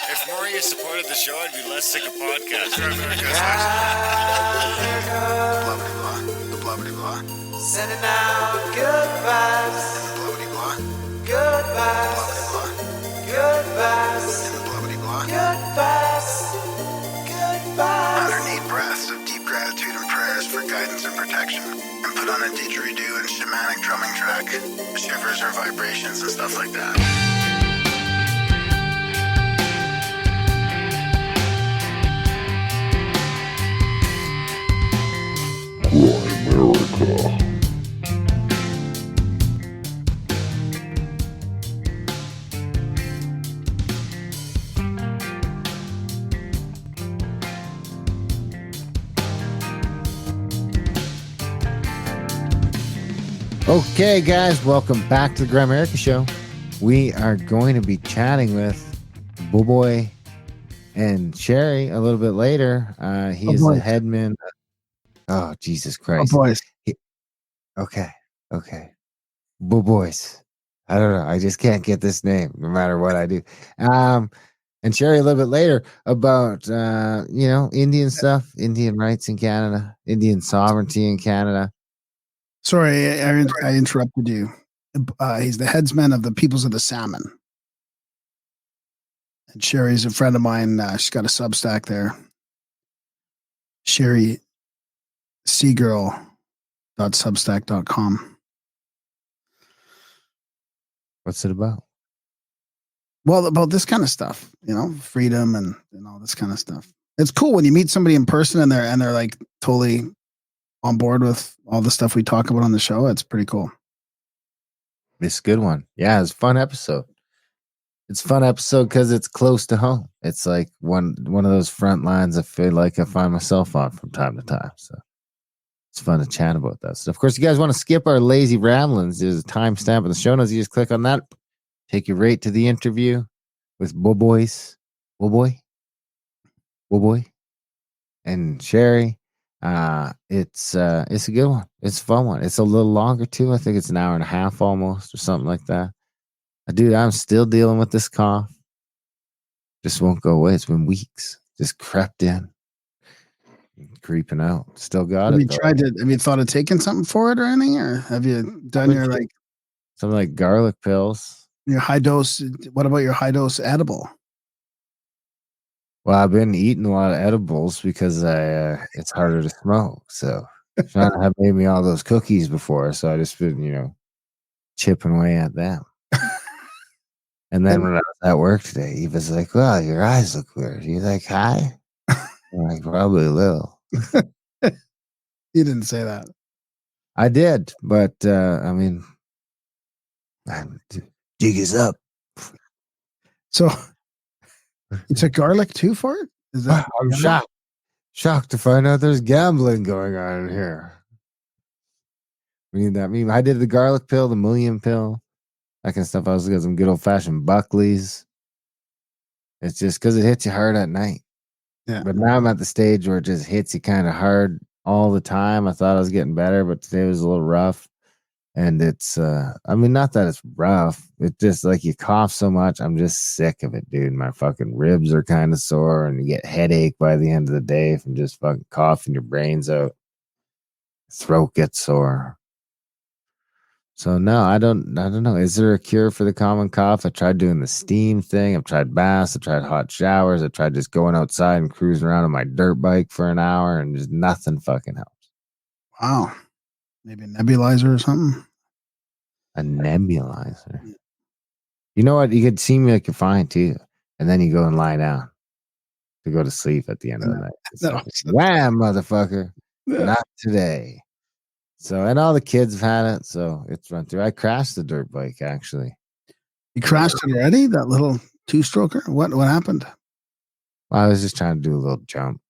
If more of you supported the show, I'd be less sick of podcasts. The blah blah blah. Sending out good vibes. The blah blah blah. Good vibes. Good vibes. The blah blah blah. Good vibes. Good vibes. 108 breaths of deep gratitude and prayers for guidance and protection. And put on a didgeridoo and shamanic drumming track. Shivers or vibrations and stuff like that. Okay, guys, welcome back to the Grimerica Show. We are going to be chatting with Popois and Cheri a little bit later. He is the headman. Oh, Jesus Christ. Popois. Okay. Popois. I don't know. I just can't get this name no matter what I do. And Cheri a little bit later about, Indian stuff, Indian rights in Canada, Indian sovereignty in Canada. Sorry, I interrupted you. He's the headsman of the Peoples of the Salmon. And Cheri's a friend of mine. She's got a Substack there. Cheri Seagirl.substack.com. What's it about? Well, about this kind of stuff, freedom and all this kind of stuff. It's cool when you meet somebody in person and they're like totally on board with all the stuff we talk about on the show. It's pretty cool. It's a good one. Yeah, it's a fun episode. It's a fun episode because it's close to home. It's like one of those front lines I feel like I find myself on from time to time. So it's fun to chat about that stuff. Of course, you guys want to skip our lazy ramblings. There's a timestamp in the show notes. You just click on that. Take you right to the interview with Popois and Cheri. It's a good one. It's a fun one. It's a little longer too. I think it's an hour and a half almost or something like that. Dude, I'm still dealing with this cough. Just won't go away. It's been weeks. Just crept in. Creeping out. Still got it. Have you thought of taking something for it or anything? Or have you done your something like garlic pills? Your high dose. What about your high dose edible? Well, I've been eating a lot of edibles because it's harder to smoke. So Shauna had made me all those cookies before, so I just been, chipping away at them. And then when I was at work today, he was like, "Well, your eyes look weird." He's like, "Hi?" I'm like, "Probably a little." You didn't say that. I did, but jig is up. So you took garlic too for it? Is that? I'm shocked to find out there's gambling going on in here. I did the garlic pill, the million pill, that kind of stuff. I was got some good old fashioned Buckley's. It's just because it hits you hard at night. Yeah. But now I'm at the stage where it just hits you kind of hard all the time. I thought I was getting better, but today was a little rough. And it's, not that it's rough. It's just like you cough so much. I'm just sick of it, dude. My fucking ribs are kind of sore and you get headache by the end of the day from just fucking coughing your brains out. Throat gets sore. So no, I don't know. Is there a cure for the common cough? I tried doing the steam thing. I've tried baths. I tried hot showers. I tried just going outside and cruising around on my dirt bike for an hour and just nothing fucking helps. Wow. Maybe a nebulizer or something? A nebulizer? You know what? You could see me like you're fine too. And then you go and lie down to go to sleep at the end of the night. Wham, motherfucker. Not today. So, and all the kids have had it, so it's run through. I crashed the dirt bike, actually. You crashed it already? That little two-stroker? What happened? Well, I was just trying to do a little jump.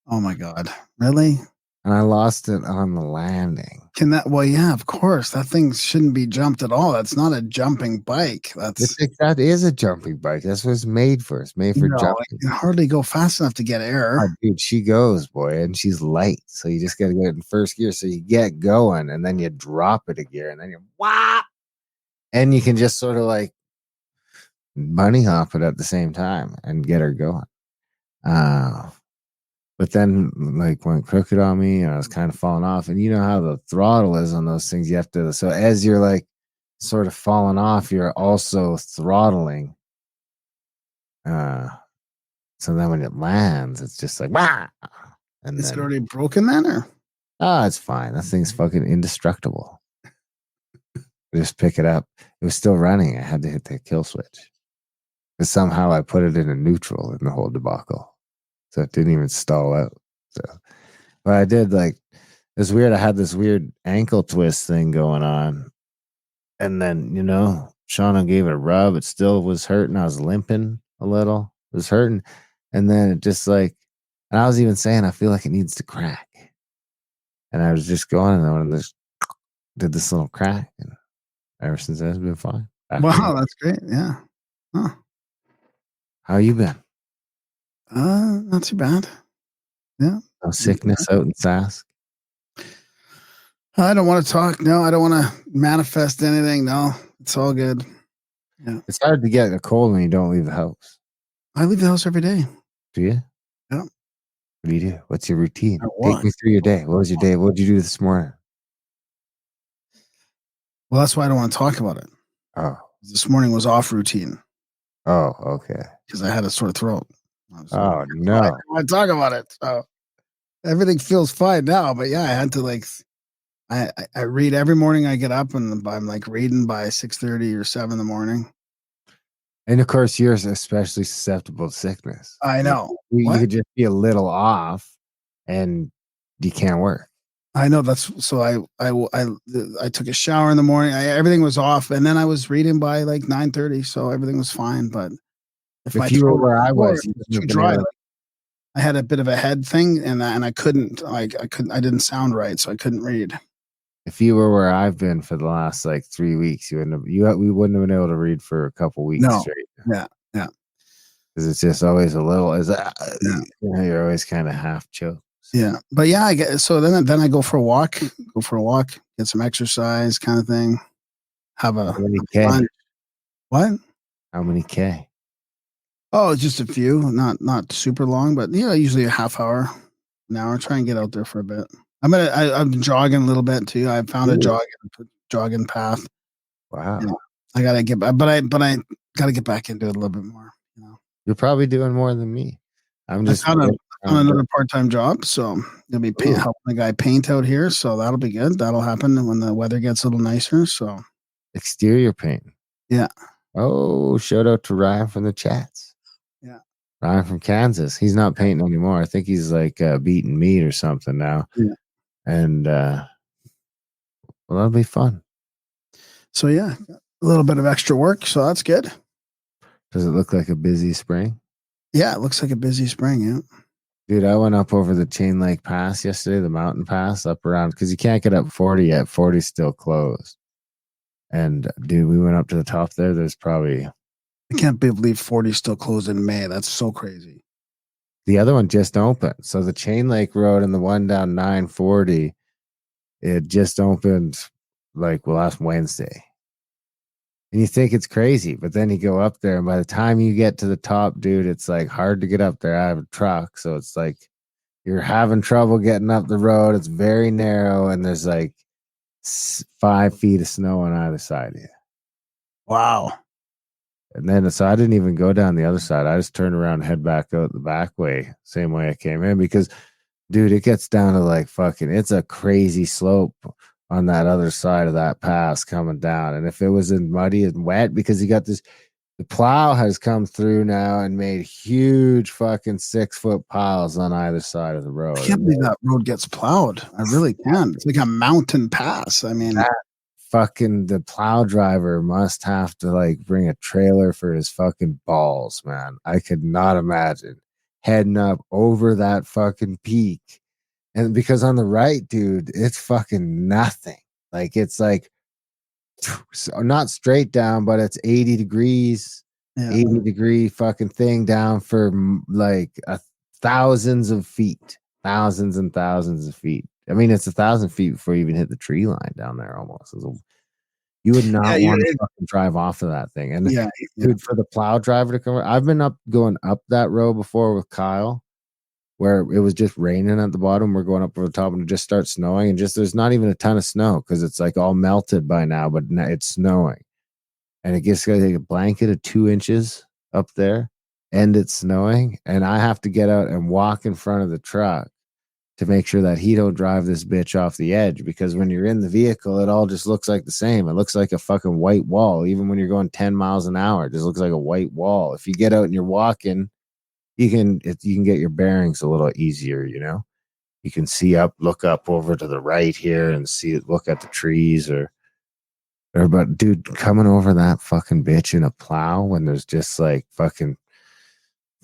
Oh, my God. Really? And I lost it on the landing. Well, yeah, of course. That thing shouldn't be jumped at all. That's not a jumping bike. That is a jumping bike. That's what it's made for. It's made for jumping. You can hardly go fast enough to get air. Oh, dude, she goes, boy, and she's light. So you just got to get it in first gear. So you get going, and then you drop it a gear, and then you whop. And you can just sort of like bunny hop it at the same time and get her going. But then like went crooked on me and I was kind of falling off. And you know how the throttle is on those things. You have to, so as you're like sort of falling off, you're also throttling. So then when it lands, it's just like, wah! And Is then, it already broken then, or? it's fine. That thing's fucking indestructible. Just pick it up. It was still running. I had to hit the kill switch. But somehow I put it in a neutral in the whole debacle. So it didn't even stall out. So, but I did like, it's weird. I had this weird ankle twist thing going on. And then, Shauna gave it a rub. It still was hurting. I was limping a little. It was hurting. And then it just like, and I was even saying, I feel like it needs to crack. And I was just going and I just did this little crack. And ever since then, it's been fine. Wow, that's great. Yeah. Huh. How you been? Not too bad. Yeah. No sickness out in Sask? I don't want to talk. No, I don't want to manifest anything. No, it's all good. Yeah. It's hard to get a cold when you don't leave the house. I leave the house every day. Do you? Yeah. What do you do? What's your routine? I Take walk. me through your day. What was your day? What did you do this morning? Well, that's why I don't want to talk about it. Oh. This morning was off routine Oh, okay. because I had a sore throat. Oh, no. I don't want to talk about it. So everything feels fine now. But yeah, I had to like, I read every morning. I get up and I'm like reading by 6:30 or 7 in the morning. And of course, you're especially susceptible to sickness. I know. You What? could just be a little off and you can't work. I know that's so. I took a shower in the morning. Everything was off, and then I was reading by like 9:30, so everything was fine. But If you were where I was, you too dry. I had a bit of a head thing, and I couldn't I didn't sound right, so I couldn't read. If you were where I've been for the last like 3 weeks, we wouldn't have been able to read for a couple weeks straight. Yeah, yeah. Because it's just always a little. You're always kind of half choked. Yeah, but yeah, I get so then I go for a walk, get some exercise, kind of thing. Have a How many K? lunch. What? How many K? Oh, just a few, not super long, but usually a half hour, an hour. Try and get out there for a bit. I'm jogging a little bit too. I found a jogging path. Wow. I gotta get back, but I gotta get back into it a little bit more. You're probably doing more than me. I'm just on another part-time job, so it'll be helping the guy paint out here. So that'll be good. That'll happen when the weather gets a little nicer. So exterior paint. Yeah. Oh, shout out to Ryan from the chats. Yeah. Ryan from Kansas. He's not painting anymore. I think he's like beating meat or something now. Yeah. And well, that'll be fun. So yeah, a little bit of extra work. So that's good. Does it look like a busy spring? Yeah, it looks like a busy spring. Yeah. Dude, I went up over the Chain Lake Pass yesterday, the mountain pass up around, because you can't get up 40 yet. 40's still closed. And dude, we went up to the top there. There's probably... I can't believe 40's still closed in May. That's so crazy. The other one just opened. So the Chain Lake Road and the one down 940, it just opened like last Wednesday. And you think it's crazy, but then you go up there, and by the time you get to the top, dude, it's like hard to get up there. I have a truck, so it's like you're having trouble getting up the road. It's very narrow, and there's like 5 feet of snow on either side of you. Wow. And then, so I didn't even go down the other side. I just turned around and head back out the back way, same way I came in, because, dude, it gets down to like it's a crazy slope on that other side of that pass coming down. And if it was in muddy and wet, because you got the plow has come through now and made huge fucking 6-foot piles on either side of the road. I can't believe that road gets plowed. I really can't. It's like a mountain pass. I mean, the plow driver must have to like bring a trailer for his fucking balls, man. I could not imagine heading up over that fucking peak. And because on the right, dude, it's fucking nothing. Like it's like not straight down, but it's 80 degrees, 80-degree fucking thing down for like thousands of feet, thousands and thousands of feet. I mean, it's 1,000 feet before you even hit the tree line down there almost. You would not Yeah, want to fucking drive off of that thing. And yeah. dude, for the plow driver to come, I've been going up that road before with Kyle, where it was just raining at the bottom. We're going up over the top and it just starts snowing, and just there's not even a ton of snow because it's like all melted by now, but it's snowing, and it gets like a blanket of 2 inches up there, and it's snowing, and I have to get out and walk in front of the truck to make sure that he don't drive this bitch off the edge, because when you're in the vehicle, it all just looks like the same. It looks like a fucking white wall. Even when you're going 10 miles an hour, it just looks like a white wall. If you get out and you're walking, you can get your bearings a little easier, you know? You can see up, look up over to the right here and look at the trees but dude, coming over that fucking bitch in a plow when there's just like fucking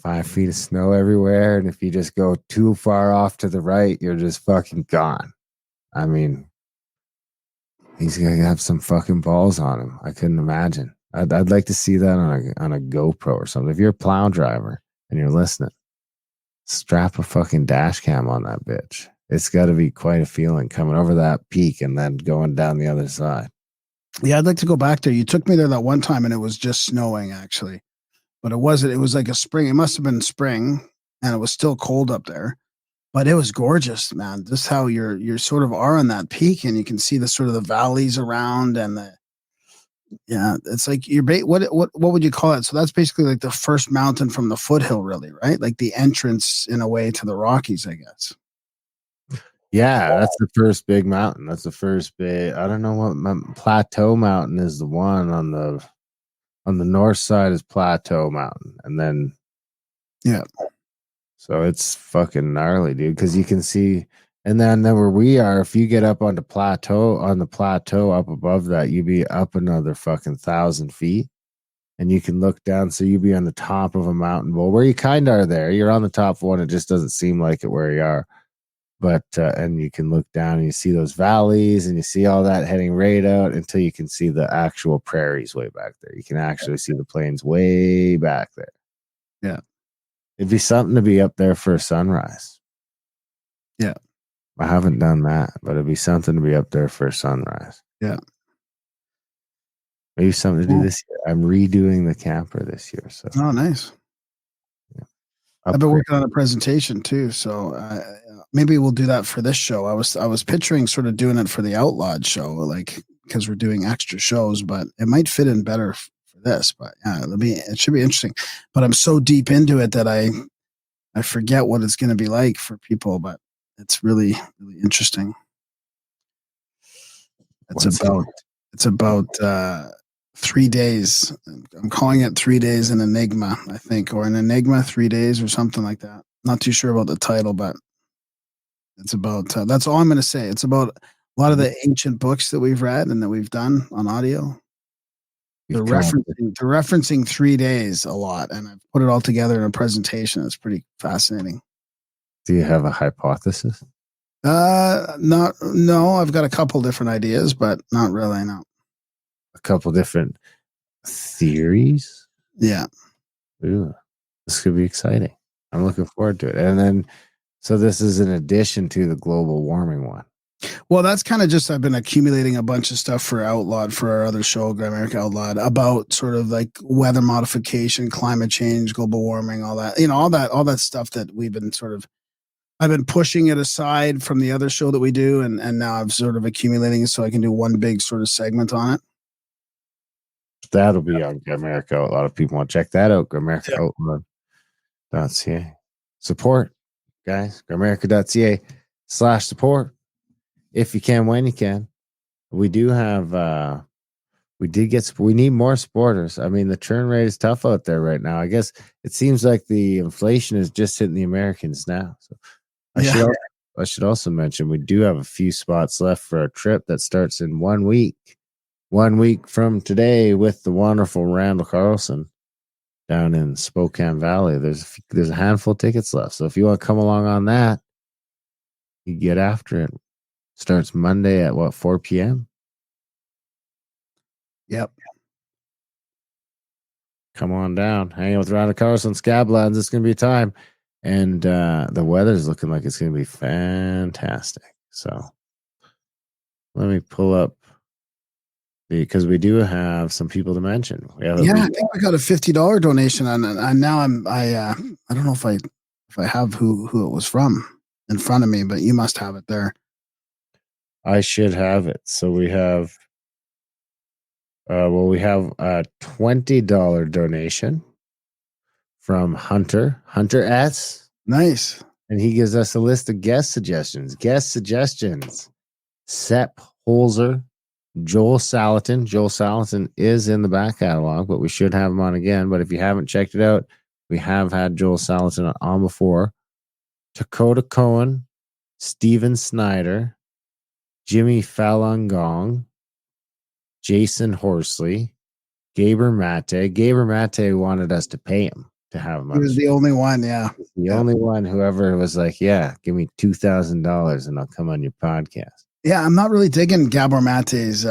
5 feet of snow everywhere, and if you just go too far off to the right, you're just fucking gone. I mean, he's gonna have some fucking balls on him. I couldn't imagine. I'd like to see that on a GoPro or something. If you're a plow driver and you're listening, strap a fucking dash cam on that bitch. It's got to be quite a feeling coming over that peak and then going down the other side. Yeah, I'd like to go back there. You took me there that one time and it was just snowing actually. But it wasn't. It was like a spring. It must have been spring, and it was still cold up there. But it was gorgeous, man. Just how you're sort of are on that peak, and you can see the sort of the valleys around, and it's like what would you call it? So that's basically like the first mountain from the foothill, really, right? Like the entrance in a way to the Rockies, I guess. Yeah, that's the first big mountain. That's the first big. I don't know what Plateau Mountain is. The one on the north side is Plateau Mountain, and then so it's fucking gnarly, dude, because you can see, and then where we are, if you get up on the plateau up above that, you'd be up another fucking 1,000 feet, and you can look down, so you'd be on the top of a mountain. Well, where you kind of are there, you're on the top of one, it just doesn't seem like it where you are. But and you can look down and you see those valleys and you see all that heading right out until you can see the actual prairies way back there. You can actually see the plains way back there. Yeah. It'd be something to be up there for a sunrise. Yeah. I haven't done that, but it'd be something to be up there for a sunrise. Yeah. Maybe something to do this year. I'm redoing the camper this year. So Oh, nice. Yeah. I've been working on a presentation too, so maybe we'll do that for this show. I was picturing sort of doing it for the Outlawed show, like because we're doing extra shows, but it might fit in better for this. But yeah, it should be interesting. But I'm so deep into it that I forget what it's going to be like for people. But it's really really interesting. It's about 3 days. I'm calling it 3 days in Enigma, I think, or an Enigma 3 days or something like that. Not too sure about the title, but it's about, that's all I'm going to say. It's about a lot of the ancient books that we've read and that we've done on audio. They're referencing 3 days a lot, and I've put it all together in a presentation. It's pretty fascinating. Do you have a hypothesis? No, I've got a couple different ideas, but not really, no. A couple different theories? Yeah. Ooh, this could be exciting. I'm looking forward to it. And then, so this is in addition to the global warming one. Well, that's kind of just, I've been accumulating a bunch of stuff for Outlawed, for our other show, Gramerica Outlawed, about sort of like weather modification, climate change, global warming, all that, all that stuff that we've been I've been pushing it aside from the other show that we do. And now I'm sort of accumulating it so I can do one big sort of segment on it. That'll be on Gramerica. A lot of people want to check that out. Gramerica.ca. Support, guys. Gramerica.ca/support. If you can, when you can. We do have, we need more supporters. I mean, the churn rate is tough out there right now. I guess it seems like the inflation is just hitting the Americans now. So I should also mention we do have a few spots left for a trip that starts in 1 week. 1 week from today with the wonderful Randall Carlson down in Spokane Valley. There's a handful of tickets left. So if you want to come along on that, you get after it. Starts Monday at 4 p.m. Yep. Come on down. Hang out with Randall Carlson, Scablands. It's going to be a time. And the weather's looking like it's going to be fantastic. So let me pull up because we do have some people to mention. I think we got a $50 donation, and now I don't know if I have who it was from in front of me, but you must have it there. I should have it. So we have we have a $20 donation from Hunter S. Nice. And he gives us a list of guest suggestions. Sepp Holzer, Joel Salatin. Joel Salatin is in the back catalog, but we should have him on again. But if you haven't checked it out, we have had Joel Salatin on before. Dakota Cohen, Steven Snyder, Jimmy Falun Jason Horsley, Gaber Mate. Gaber Mate wanted us to pay him to have him on. He was the only one, yeah. The only one, whoever was like, yeah, give me $2,000 and I'll come on your podcast. Yeah, I'm not really digging Gabor Mate's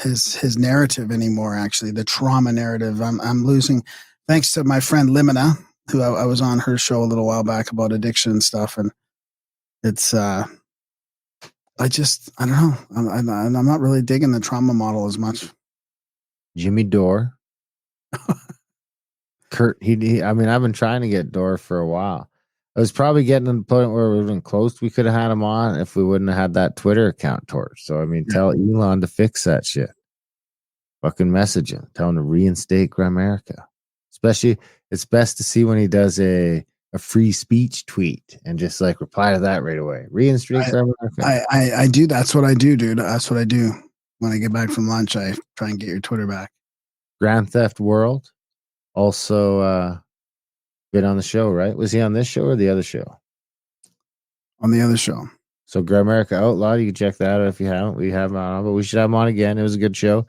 his narrative anymore, actually. The trauma narrative. I'm losing, thanks to my friend Limina, who I was on her show a little while back about addiction and stuff. And it's I don't know. I'm not really digging the trauma model as much. Jimmy Dore. Kurt, I've been trying to get Dore for a while. I was probably getting to the point where we would have been close. We could have had him on if we wouldn't have had that Twitter account torch. So, tell Elon to fix that shit. Fucking message him. Tell him to reinstate Gramerica. Especially, it's best to see when he does a free speech tweet and just like reply to that right away. Reinstate Gramerica. I do. That's what I do, dude. That's what I do. When I get back from lunch, I try and get your Twitter back. Grand Theft World. Also, been on the show, right? Was he on this show or the other show? On the other show. So Gramerica Outlaw, you can check that out if you haven't. We have him on, but we should have him on again. It was a good show.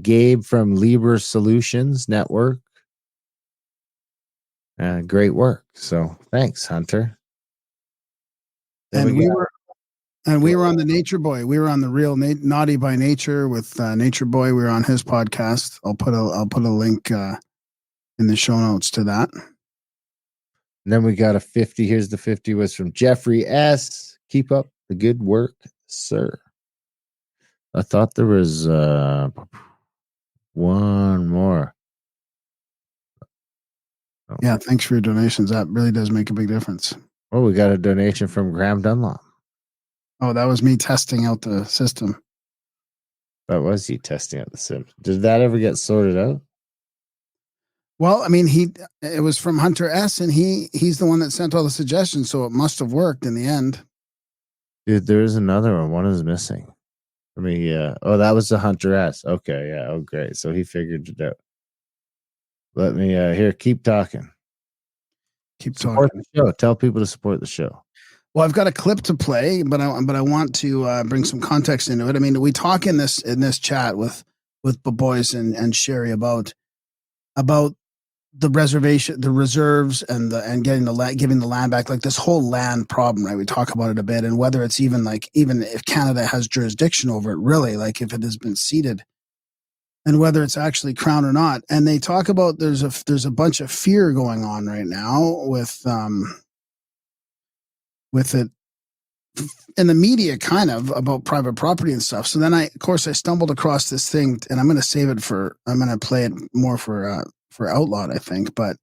Gabe from Libre Solutions Network. Great work. So thanks, Hunter. And we were on the Nature Boy. We were on the real Naughty by Nature with Nature Boy. We were on his podcast. I'll put a link in the show notes to that. And then we got a 50. Here's the 50 was from Jeffrey S. Keep up the good work, sir. I thought there was one more. Oh. Yeah, thanks for your donations. That really does make a big difference. Oh, we got a donation from Graham Dunlop. Oh, that was me testing out the system. That was you testing out the system. Did that ever get sorted out? Well, it was from Hunter S, and he's the one that sent all the suggestions, so it must have worked in the end. Dude, there is another one. One is missing. Oh, that was the Hunter S. Okay, yeah. Oh, great. So he figured it out. Let me here. Keep talking. Support the show. Tell people to support the show. Well, I've got a clip to play, but I want to bring some context into it. We talk in this chat with Popois and Cheri about the reservation, the reserves, and getting giving the land back, like this whole land problem, right? We talk about it a bit, and whether it's even if Canada has jurisdiction over it, really, like if it has been ceded, and whether it's actually Crown or not. And they talk about there's a bunch of fear going on right now with it in the media, kind of about private property and stuff. So then I stumbled across this thing, and I'm going to play it more for Outlawed, I think, but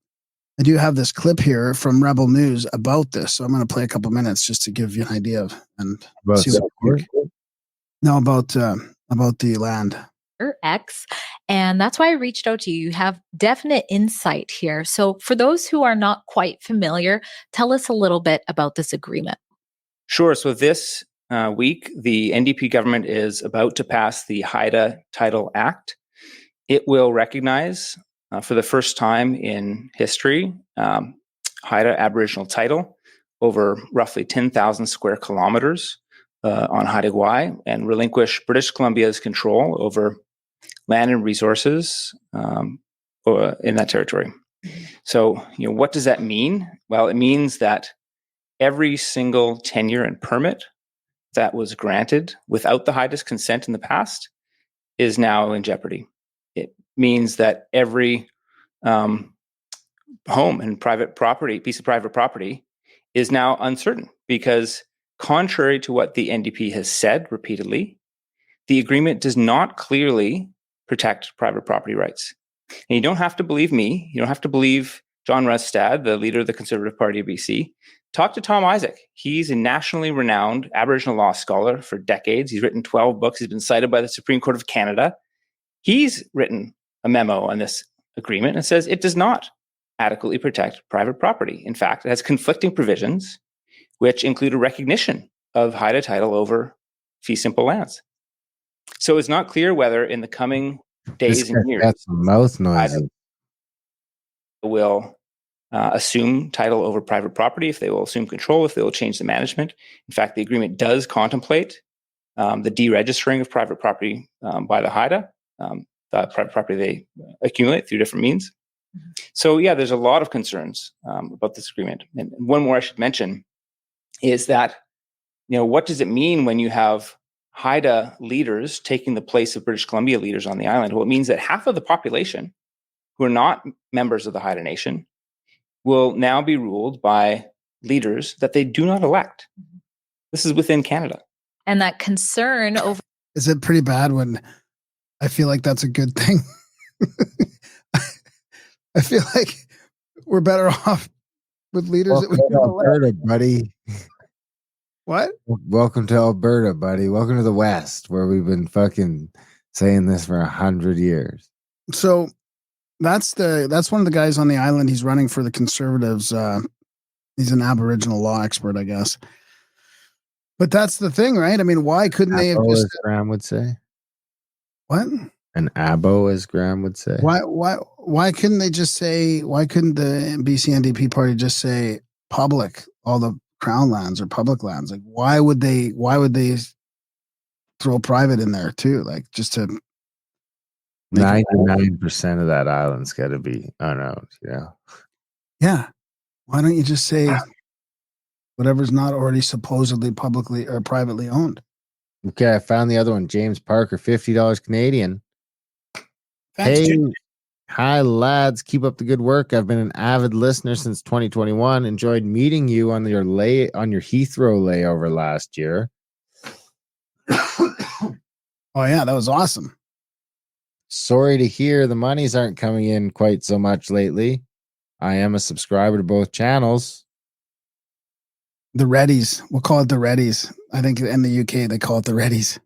I do have this clip here from Rebel News about this. So I'm going to play a couple minutes just to give you an idea of about the land. X, and that's why I reached out to you. You have definite insight here. So for those who are not quite familiar, tell us a little bit about this agreement. Sure. So this week, the NDP government is about to pass the Haida Title Act. It will recognize, for the first time in history, Haida Aboriginal title over roughly 10,000 square kilometers on Haida Gwaii, and relinquish British Columbia's control over land and resources in that territory. So, what does that mean? Well, it means that every single tenure and permit that was granted without the Haida's consent in the past is now in jeopardy. It means that every home and piece of private property is now uncertain, because contrary to what the NDP has said repeatedly, the agreement does not clearly protect private property rights. And you don't have to believe me. You don't have to believe John Rustad, the leader of the Conservative Party of BC. Talk to Tom Isaac. He's a nationally renowned Aboriginal law scholar for decades. He's written 12 books. He's been cited by the Supreme Court of Canada. He's written a memo on this agreement and says it does not adequately protect private property. In fact, it has conflicting provisions, which include a recognition of Haida title over fee simple lands. So it's not clear whether in the coming days and years, got some mouth noises. will assume title over private property, if they will assume control, if they will change the management. In fact, the agreement does contemplate the deregistering of private property by the Haida, the private property they accumulate through different means. So yeah, there's a lot of concerns about this agreement. And one more I should mention is that, what does it mean when you have Haida leaders taking the place of British Columbia leaders on the island? Well, it means that half of the population who are not members of the Haida Nation will now be ruled by leaders that they do not elect. This is within Canada. And that concern over. Is it pretty bad when I feel like that's a good thing? I feel like we're better off with leaders that we Welcome to don't elect. Alberta, buddy. What? Welcome to Alberta, buddy. Welcome to the West, where we've been fucking saying this for 100 years. So that's one of the guys on the island. He's running for the Conservatives. He's an Aboriginal law expert, I guess. But that's the thing, right? I mean, why couldn't they have Abo, just as Graham would say. what? An abo, as Graham would say. Why couldn't they just say? Why couldn't the BC NDP party just say public, all the crown lands or public lands? Like, why would they throw private in there too? Like, just to 99% of that island's got to be unowned. yeah. Why don't you just say whatever's not already supposedly publicly or privately owned? Okay, I found the other one. James Parker, $50 Canadian. Thanks, Hey, Jim. hi lads, keep up the good work. I've been an avid listener since 2021. Enjoyed meeting you on your Heathrow layover last year. Oh yeah, that was awesome. Sorry to hear the monies aren't coming in quite so much lately. I am a subscriber to both channels. The Reddies. We'll call it the Reddies. I think in the UK they call it the Reddies.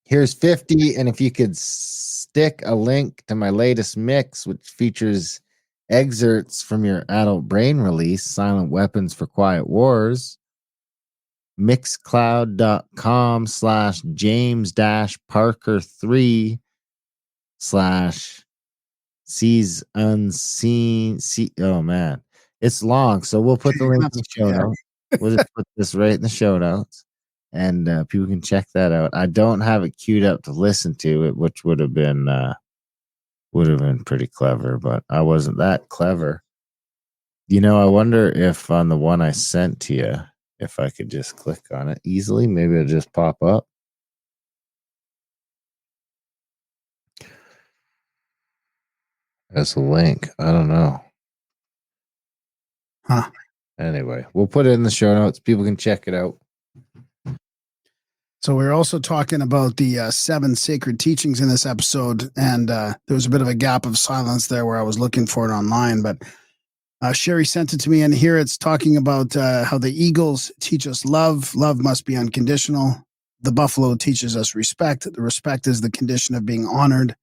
Here's 50, and if you could stick a link to my latest mix, which features excerpts from your adult brain release, Silent Weapons for Quiet Wars, mixcloud.com/James-Parker3 /sees unseen. Oh man, it's long, so we'll put the link in the show notes. We'll just put this right in the show notes, and people can check that out. I don't have it queued up to listen to it, which would have been pretty clever, but I wasn't that clever. I wonder if on the one I sent to you, if I could just click on it easily, maybe it'll just pop up. As a link. I don't know. Huh. Anyway, we'll put it in the show notes. People can check it out. So we're also talking about the 7 sacred teachings in this episode, and there was a bit of a gap of silence there where I was looking for it online, but Cheri sent it to me, and here it's talking about how the eagles teach us love. Love must be unconditional. The buffalo teaches us respect. The respect is the condition of being honored.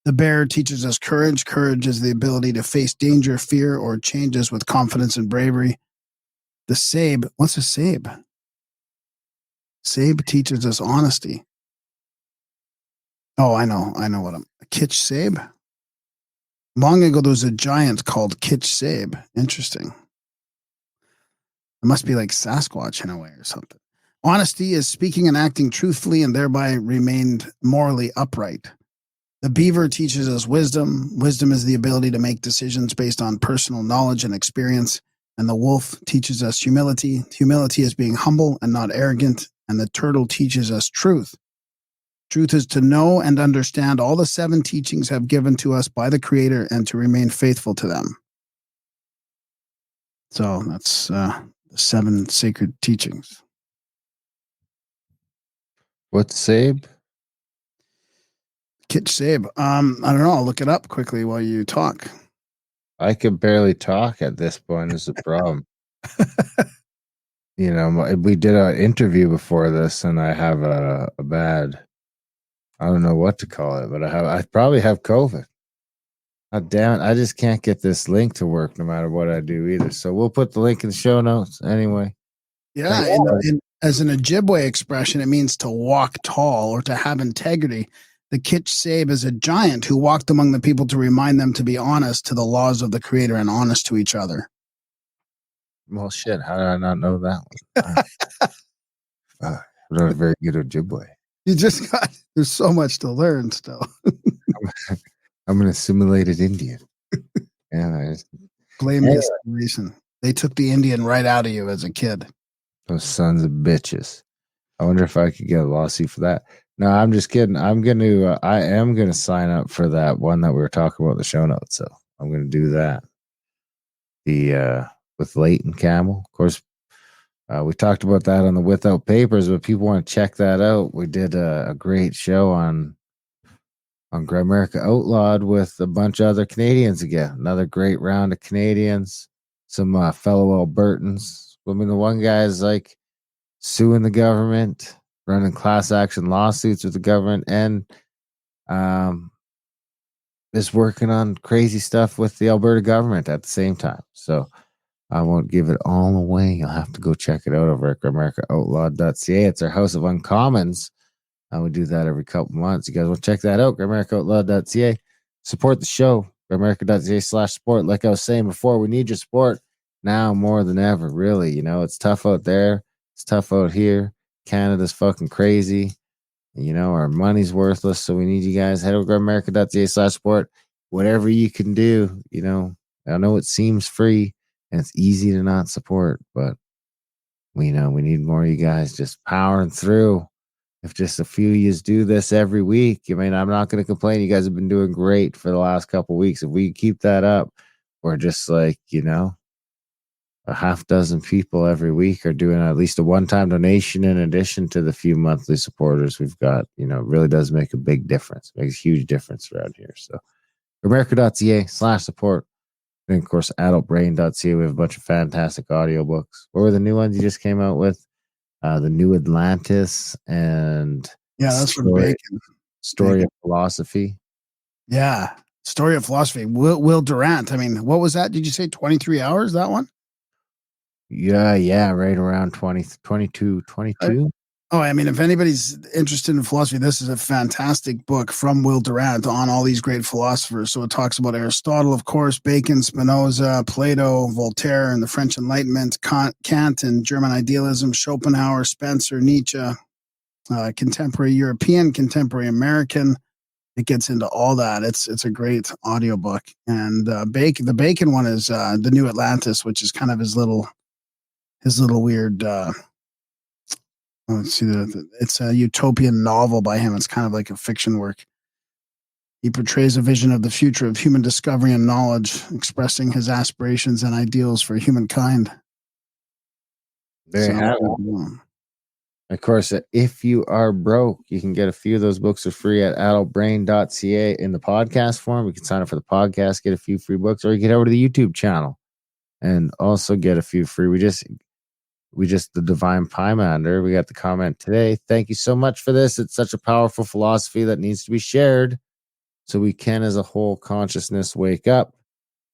The bear teaches us courage. Courage is the ability to face danger, fear, or changes with confidence and bravery. The sabe, what's a sabe? Sabe teaches us honesty. Oh, I know what a kitsch sabe. Long ago, there was a giant called Kitsch Sabe. Interesting. It must be like Sasquatch in a way or something. Honesty is speaking and acting truthfully and thereby remained morally upright. The beaver teaches us wisdom. Wisdom is the ability to make decisions based on personal knowledge and experience. And the wolf teaches us humility. Humility is being humble and not arrogant. And the turtle teaches us truth. Truth is to know and understand all the 7 teachings have given to us by the Creator and to remain faithful to them. So that's the 7 sacred teachings. What's Sabe? Kitch Sabe. I don't know. I'll look it up quickly while you talk. I can barely talk at this point. Is the problem? We did an interview before this, and I have a bad. I don't know what to call it, but I probably have COVID. God damn it! I just can't get this link to work, no matter what I do either. So we'll put the link in the show notes anyway. Yeah, as an Ojibwe expression, it means to walk tall or to have integrity. The Kitch Sabe is a giant who walked among the people to remind them to be honest to the laws of the Creator and honest to each other. Well, shit. How did I not know that one? I'm not a very good Ojibwe. You just got. There's so much to learn still. I'm an assimilated Indian. Yeah, Blame the assimilation. They took the Indian right out of you as a kid. those sons of bitches. I wonder if I could get a lawsuit for that. No, I'm just kidding. I am gonna sign up for that one that we were talking about in the show notes. So I'm gonna do that. The with Leighton Camel, of course. We talked about that on the Without Papers, but people want to check that out. We did a great show on Grimerica Outlawed with a bunch of other Canadians again. Another great round of Canadians, some fellow Albertans. I mean, the one guy is like suing the government, running class action lawsuits with the government, and is working on crazy stuff with the Alberta government at the same time. So I won't give it all away. You'll have to go check it out over at GrimericaOutlawed.ca. It's our House of Uncommons. We do that every couple months. You guys want to check that out? GrimericaOutlawed.ca. Support the show. Grimerica.ca/support. Like I was saying before, we need your support now more than ever, really. It's tough out there. It's tough out here. Canada's fucking crazy. Our money's worthless, so we need you guys. Head over to Grimerica.ca/support. Whatever you can do, I know it seems free and it's easy to not support, but we know we need more of you guys just powering through. If just a few of you do this every week, I'm not going to complain. You guys have been doing great for the last couple of weeks. If we keep that up, we're just like, a half dozen people every week are doing at least a one-time donation in addition to the few monthly supporters we've got. It really does make a big difference. It makes a huge difference around here. So America.ca/support. And of course, adultbrain.ca. We have a bunch of fantastic audiobooks. What were the new ones you just came out with? The New Atlantis and that's from Bacon. Story of Philosophy. Yeah, Story of Philosophy. Will Durant. What was that? Did you say 23 hours, that one? Yeah, right around 22. If anybody's interested in philosophy, this is a fantastic book from Will Durant on all these great philosophers. So it talks about Aristotle, of course, Bacon, Spinoza, Plato, Voltaire, and the French Enlightenment, Kant and German idealism, Schopenhauer, Spencer, Nietzsche, contemporary European, contemporary American. It gets into all that. It's a great audiobook. And the Bacon one is The New Atlantis, which is kind of his little weird let's see. It's a utopian novel by him. It's kind of like a fiction work. He portrays a vision of the future of human discovery and knowledge, expressing his aspirations and ideals for humankind. There you have it. Of course, if you are broke, you can get a few of those books for free at adultbrain.ca in the podcast form. You can sign up for the podcast, get a few free books, or you can get over to the YouTube channel and also get a few free. We just the Divine Pymander. We got the comment today. Thank you so much for this. It's such a powerful philosophy that needs to be shared so we can, as a whole consciousness, wake up.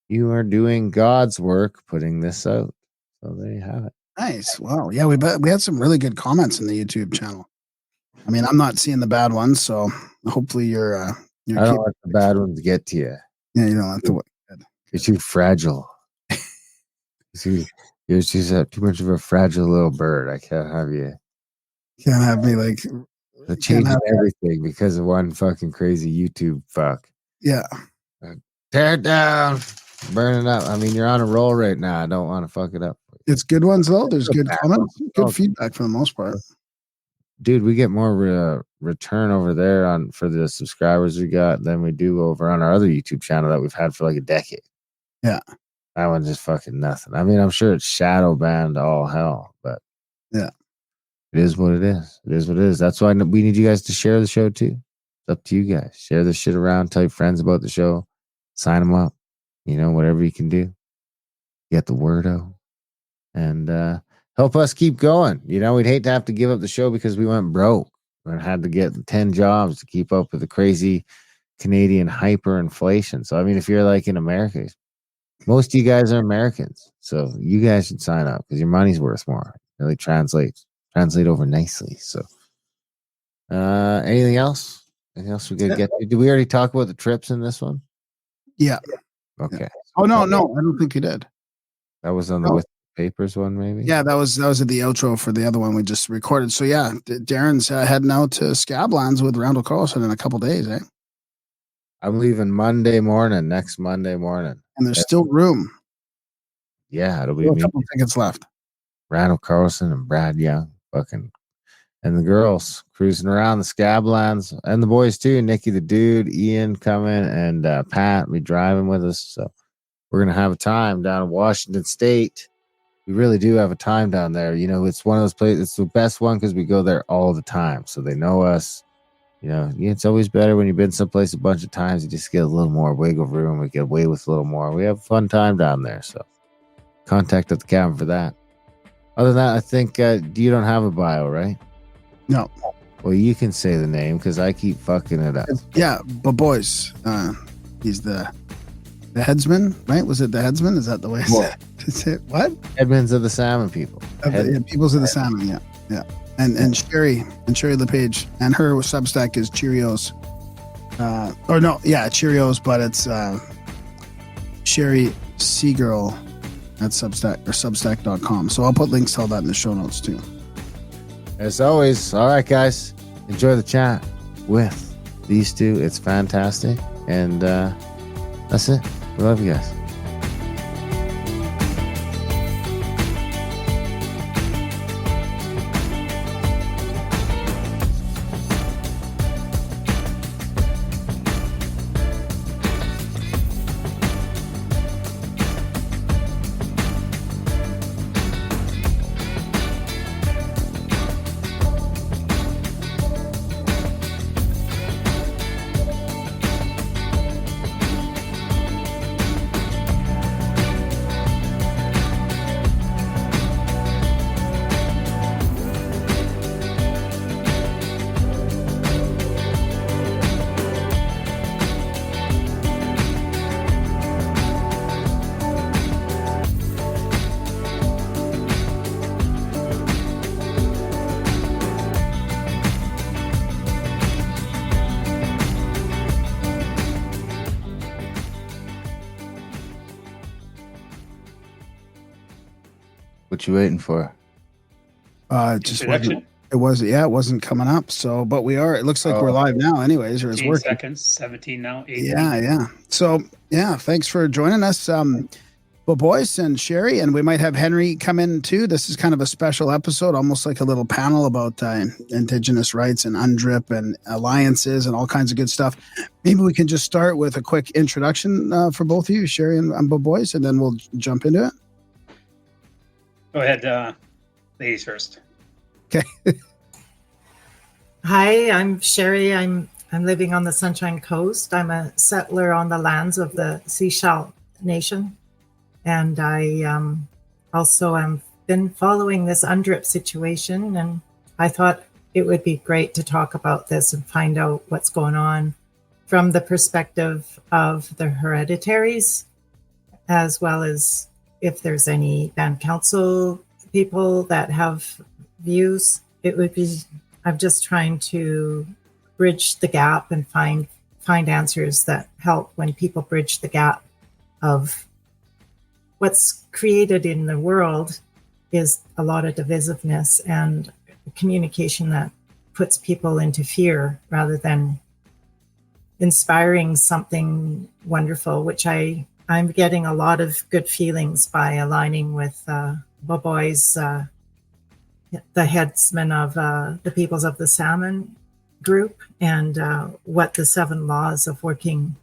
You are doing God's work putting this out. So there you have it. Nice. Wow. Yeah, we had some really good comments in the YouTube channel. I'm not seeing the bad ones, so hopefully you're I don't let the bad ones get to you. Yeah, you don't have to. You're too fragile. You're just too much of a fragile little bird. I can't have you. Can't have me like changing everything because of one fucking crazy YouTube fuck. Yeah. Tear it down, burn it up. You're on a roll right now. I don't want to fuck it up. It's good ones though. There's good comments, good feedback for the most part. Dude, we get more return over there for the subscribers we got than we do over on our other YouTube channel that we've had for like a decade. Yeah. That one's just fucking nothing. I'm sure it's shadow banned all hell, but yeah. It is what it is. It is what it is. That's why we need you guys to share the show too. It's up to you guys. Share this shit around. Tell your friends about the show. Sign them up. Whatever you can do. Get the word out. And help us keep going. We'd hate to have to give up the show because we went broke and had to get 10 jobs to keep up with the crazy Canadian hyperinflation. So, if you're like in America, most of you guys are Americans. So you guys should sign up because your money's worth more. It really translate over nicely. So anything else? Anything else we could get to? Did we already talk about the trips in this one? Yeah. Okay. Yeah. Oh, no, I don't think you did. That was on the with papers one, maybe? Yeah, that was at the outro for the other one we just recorded. So yeah, Darren's heading out to Scablands with Randall Carlson in a couple days, eh? I'm leaving next Monday morning. And there's still room. Yeah, it'll be Still a me, couple tickets left. Randall Carlson and Brad Young, and the girls cruising around the Scablands, and the boys too. Nikki the Dude, Ian coming, and Pat will be driving with us. So we're gonna have a time down in Washington State. We really do have a time down there. It's one of those places. It's the best one because we go there all the time, so they know us. It's always better when you've been someplace a bunch of times. You just get a little more wiggle room. We get away with a little more. We have a fun time down there. So contact at the cabin for that. Other than that, I think you don't have a bio, right? No. Well, you can say the name because I keep fucking it up. Yeah, Popois. He's the headsman, right? Was it the headsman? Is that the way it's it? What? Headmans of the Salmon people. Peoples of the Salmon, yeah. And Cheri LePage, and her Substack is Cheerios. Cheerios, but it's Cheri Seagirl at Substack or Substack.com. So I'll put links to all that in the show notes too. As always, all right, guys, enjoy the chat with these two. It's fantastic, and that's it. We love you guys. What you waiting for? It just it wasn't coming up. So, but we are. It looks like we're live now, anyways, or it's 15 working. seconds, 17 now. 18. Yeah. So, thanks for joining us, Popois and Cheri, and we might have Henry come in too. This is kind of a special episode, almost like a little panel about Indigenous rights and UNDRIP and alliances and all kinds of good stuff. Maybe we can just start with a quick introduction for both of you, Cheri and Popois, and then we'll jump into it. Go ahead, ladies first. Okay. Hi, I'm Cheri. I'm living on the Sunshine Coast. I'm a settler on the lands of the Sechelt Nation. And I also have been following this UNDRIP situation, and I thought it would be great to talk about this and find out what's going on from the perspective of the hereditaries, as well as if there's any band council people that have views. I'm just trying to bridge the gap and find answers that help when people bridge the gap of what's created in the world is a lot of divisiveness and communication that puts people into fear rather than inspiring something wonderful, which I'm getting a lot of good feelings by aligning with Popois, the headsman of the Peoples of the Salmon group, and what the 7 laws of working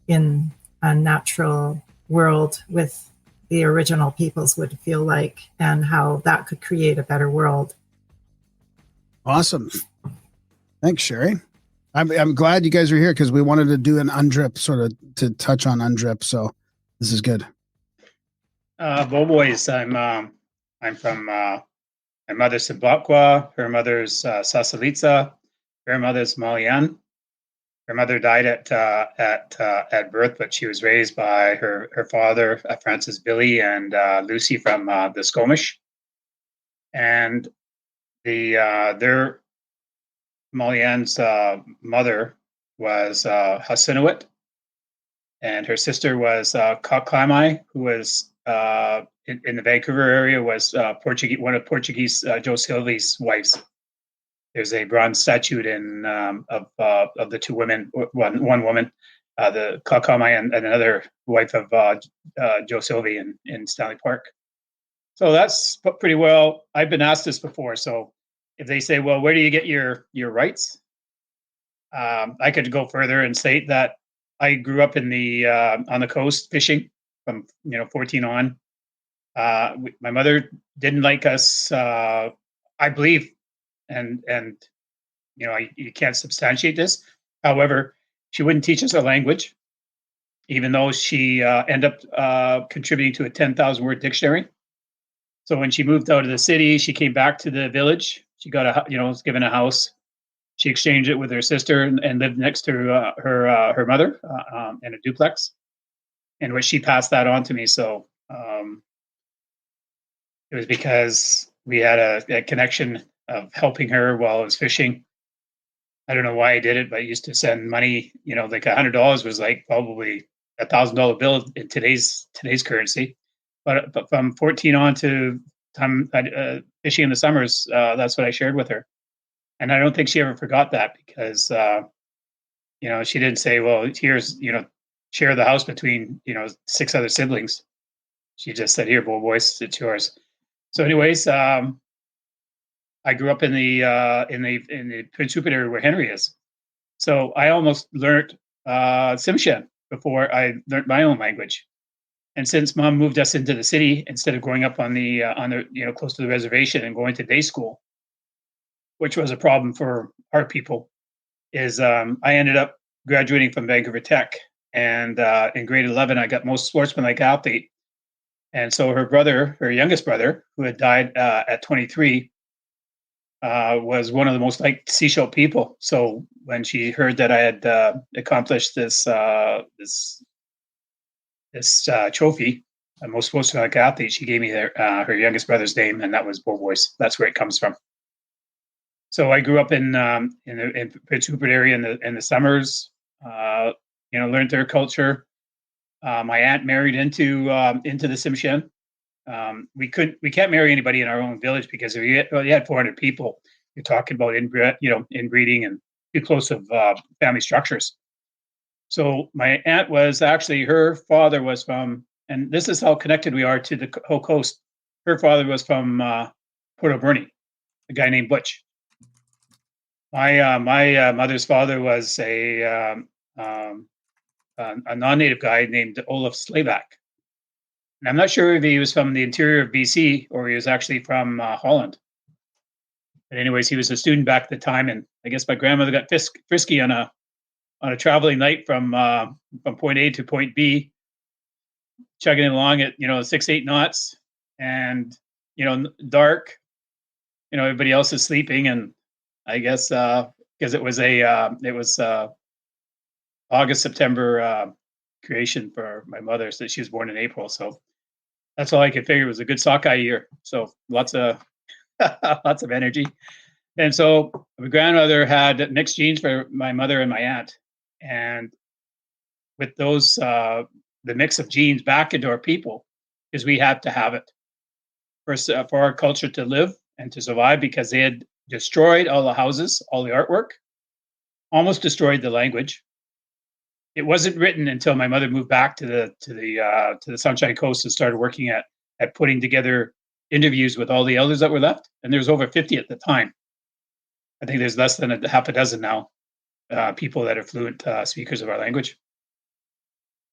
in a natural world with the original peoples would feel like, and how that could create a better world. Awesome. Thanks, Cheri. I'm glad you guys are here because we wanted to do an undrip, sort of to touch on undrip. So this is good. Popois, I'm from my mother's Sibakwa, her mother's Sasalitsa, her mother's Malian. Her mother died at birth, but she was raised by her father, Francis Billy, and Lucy from the Skomish. And their Malian's mother was Hasinawit, and her sister was Kaklamai, who was in the Vancouver area, was Portuguese, one of Portuguese Joe Silvy's wives. There's a bronze statue of the two women, one woman, the Kaklamai, and another wife of Joe Silvy in Stanley Park. So that's pretty well. I've been asked this before. So if they say, well, where do you get your rights? I could go further and state that I grew up on the coast fishing from 14 on. My mother didn't like us, I believe, and you can't substantiate this. However, she wouldn't teach us a language, even though she ended up contributing to a 10,000 word dictionary. So when she moved out of the city, she came back to the village. She got was given a house. She exchanged it with her sister and lived next to her mother in a duplex, and she passed that on to me. So it was because we had a connection of helping her while I was fishing. I don't know why I did it, but I used to send money. Like $100 was like probably $1,000 bill in today's currency. But from 14 on to time fishing in the summers, that's what I shared with her. And I don't think she ever forgot that because, she didn't say, well, here's, share the house between, 6 other siblings. She just said, here, boys, it's yours. So anyways, I grew up in the Prince Rupert area where Henry is. So I almost learned Tsimshian before I learned my own language. And since Mom moved us into the city instead of growing up on the close to the reservation and going to day school, which was a problem for our people, is I ended up graduating from Vancouver Tech, and in grade 11 I got most sportsmanlike athlete. And so her youngest brother, who had died at 23, was one of the most liked seashell people. So when she heard that I had accomplished this trophy, most sportsmanlike athlete, she gave me her youngest brother's name, and that was Popois. That's where it comes from. So I grew up in Prince Rupert area in the summers. Learned their culture. My aunt married into the Tsimshian. We can't marry anybody in our own village because if you had 400 people, you're talking about inbreeding and too close of family structures. So my aunt was actually, her father was from, and this is how connected we are to the whole coast. Her father was from Port Alberni, a guy named Butch. My mother's father was a non-native guy named Olaf Slayback. And I'm not sure if he was from the interior of BC or he was actually from Holland. But anyways, he was a student back at the time, and I guess my grandmother got frisky on a traveling night from point A to point B, chugging along at 6-8 knots, and dark. Everybody else is sleeping, and I guess because it was August, September creation for my mother, so she was born in April. So that's all I could figure. It was a good sockeye year. So lots of energy. And so my grandmother had mixed genes for my mother and my aunt. And with those, the mix of genes back into our people, because we had to have it for our culture to live and to survive, because they had destroyed all the houses, all the artwork, almost destroyed the language. It wasn't written until my mother moved back to the Sunshine Coast and started working at putting together interviews with all the elders that were left. And there's over 50 at the time. I think there's less than half a dozen now, people that are fluent speakers of our language.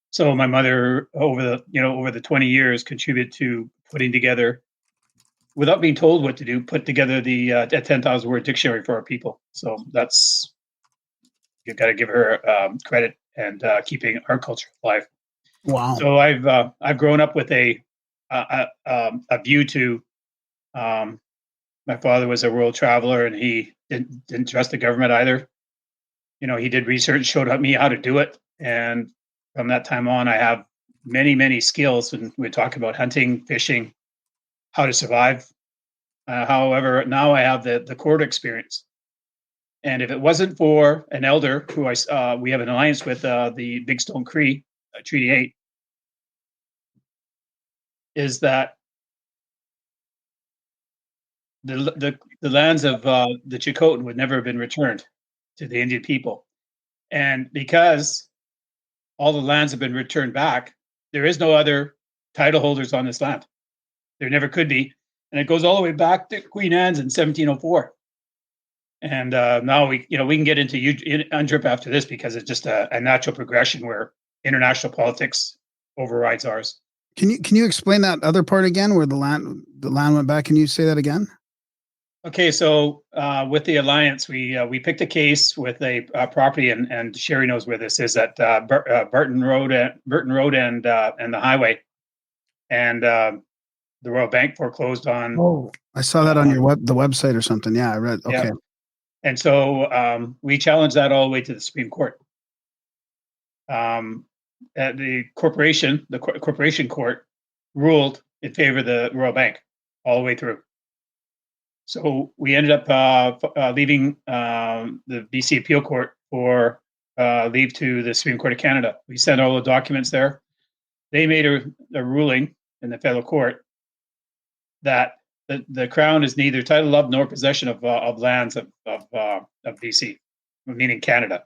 So my mother, over the 20 years, contributed to putting together without being told what to do, put together the 10,000 word dictionary for our people. So that's, you've got to give her credit and keeping our culture alive. Wow. So I've grown up with a view to. My father was a world traveler, and he didn't trust the government either. You know, he did research, showed me how to do it, and from that time on, I have many skills. And we talk about hunting, fishing, how to survive. However, now I have the court experience. And if it wasn't for an elder who we have an alliance with, the Big Stone Cree, Treaty 8, is that the lands of the Chilcotin would never have been returned to the Indian people. And because all the lands have been returned back, there is no other title holders on this land. There never could be. And it goes all the way back to Queen Anne's in 1704. And now we can get into UNDRIP after this, because it's just a natural progression where international politics overrides ours. Can you explain that other part again, where the land went back? Can you say that again? Okay, so with the alliance, we picked a case with a property, and Cheri knows where this is, at Burton Road and the highway, and the Royal Bank foreclosed on. Oh, I saw that on the website or something. Yeah, I read. Okay. Yeah. And so we challenged that all the way to the Supreme Court. The corporation court ruled in favor of the Royal Bank all the way through. So we ended up leaving the BC Appeal Court for leave to the Supreme Court of Canada. We sent all the documents there. They made a ruling in the federal court that the Crown is neither title of nor possession of lands of BC, meaning Canada.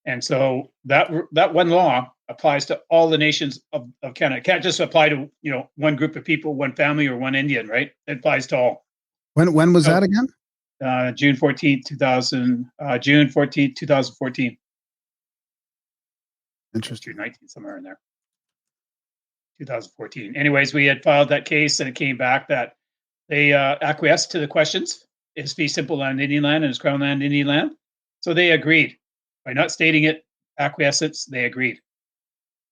And so that one law applies to all the nations of Canada. It can't just apply to one group of people, one family, or one Indian, right? It applies to all. When was that again? June 14th, 2014. Interesting. June 19th, somewhere in there. 2014. Anyways, we had filed that case, and it came back that they acquiesced to the questions. Is fee simple land Indian land and is Crown land Indian land? So they agreed. By not stating it, acquiescence, they agreed.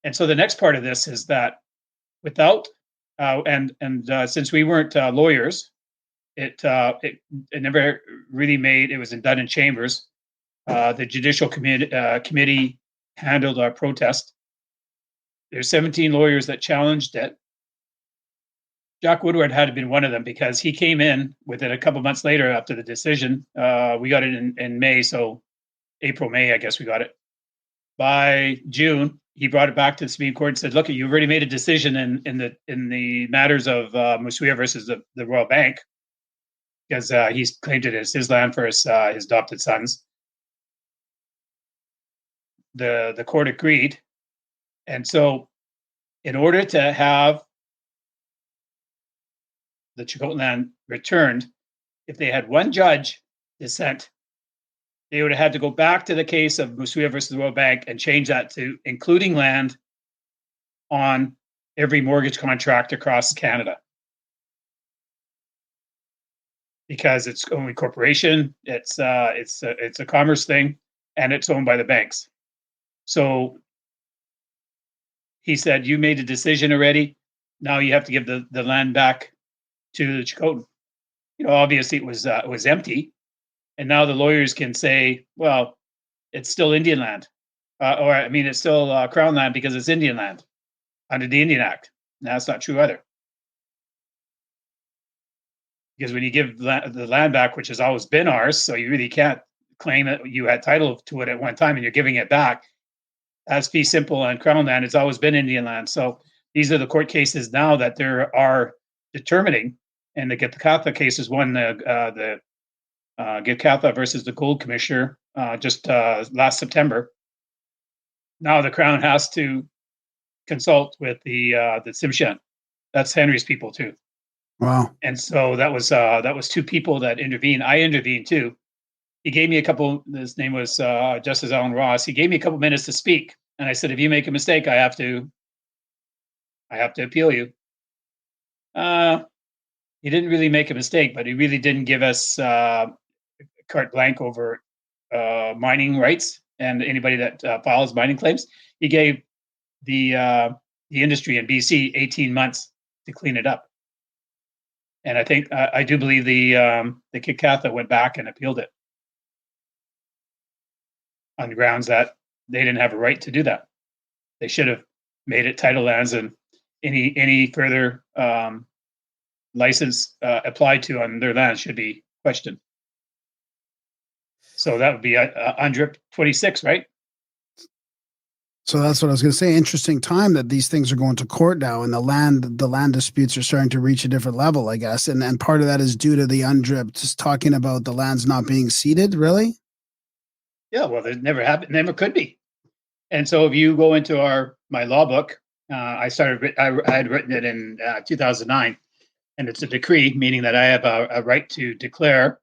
And so the next part of this is that without since we weren't lawyers, it never really made. It was done in chambers. The judicial committee handled our protest. There's 17 lawyers that challenged it. Jack Woodward had been one of them, because he came in within a couple months later after the decision. We got it in May, so April, May, I guess we got it. By June, he brought it back to the Supreme Court and said, "Look, you've already made a decision in the matters of Musuya versus the Royal Bank, because he's claimed it as his land for his adopted sons." The court agreed, and so in order to have the Chilcotin land returned, if they had one judge dissent, they would have had to go back to the case of Musuya versus the Royal Bank and change that to including land on every mortgage contract across Canada. Because it's only corporation, it's a commerce thing, and it's owned by the banks. So he said, "You made a decision already. Now you have to give the land back to the Chilcotin." Obviously it was empty, and now the lawyers can say, "Well, it's still Indian land, it's still Crown land because it's Indian land under the Indian Act." Now, that's not true either, because when you give the land back, which has always been ours, so you really can't claim that you had title to it at one time and you're giving it back. As fee simple and Crown land, it's always been Indian land. So these are the court cases now that there are determining, and the Githatha case is one, the Githatha versus the Gold Commissioner just last September. Now the Crown has to consult with the Tsimshian. That's Henry's people too. Wow. And so that was two people that intervened. I intervened too. He gave me a couple. His name was Justice Alan Ross. He gave me a couple minutes to speak, and I said, "If you make a mistake, I have to appeal you." he didn't really make a mistake, but he really didn't give us carte blanche over mining rights and anybody that files mining claims. He gave the industry in BC 18 months to clean it up. And I think I do believe the Kitkatha went back and appealed it on the grounds that they didn't have a right to do that. They should have made it title lands, and any further license applied to on their land should be questioned. So that would be UNDRIP 26, right? So that's what I was going to say. Interesting time that these things are going to court now, and the land disputes are starting to reach a different level, I guess. And part of that is due to the UNDRIP just talking about the lands not being ceded. Really? Yeah. Well, it never happened. Never could be. And so if you go into my law book, I had written it in 2009, and it's a decree, meaning that I have a right to declare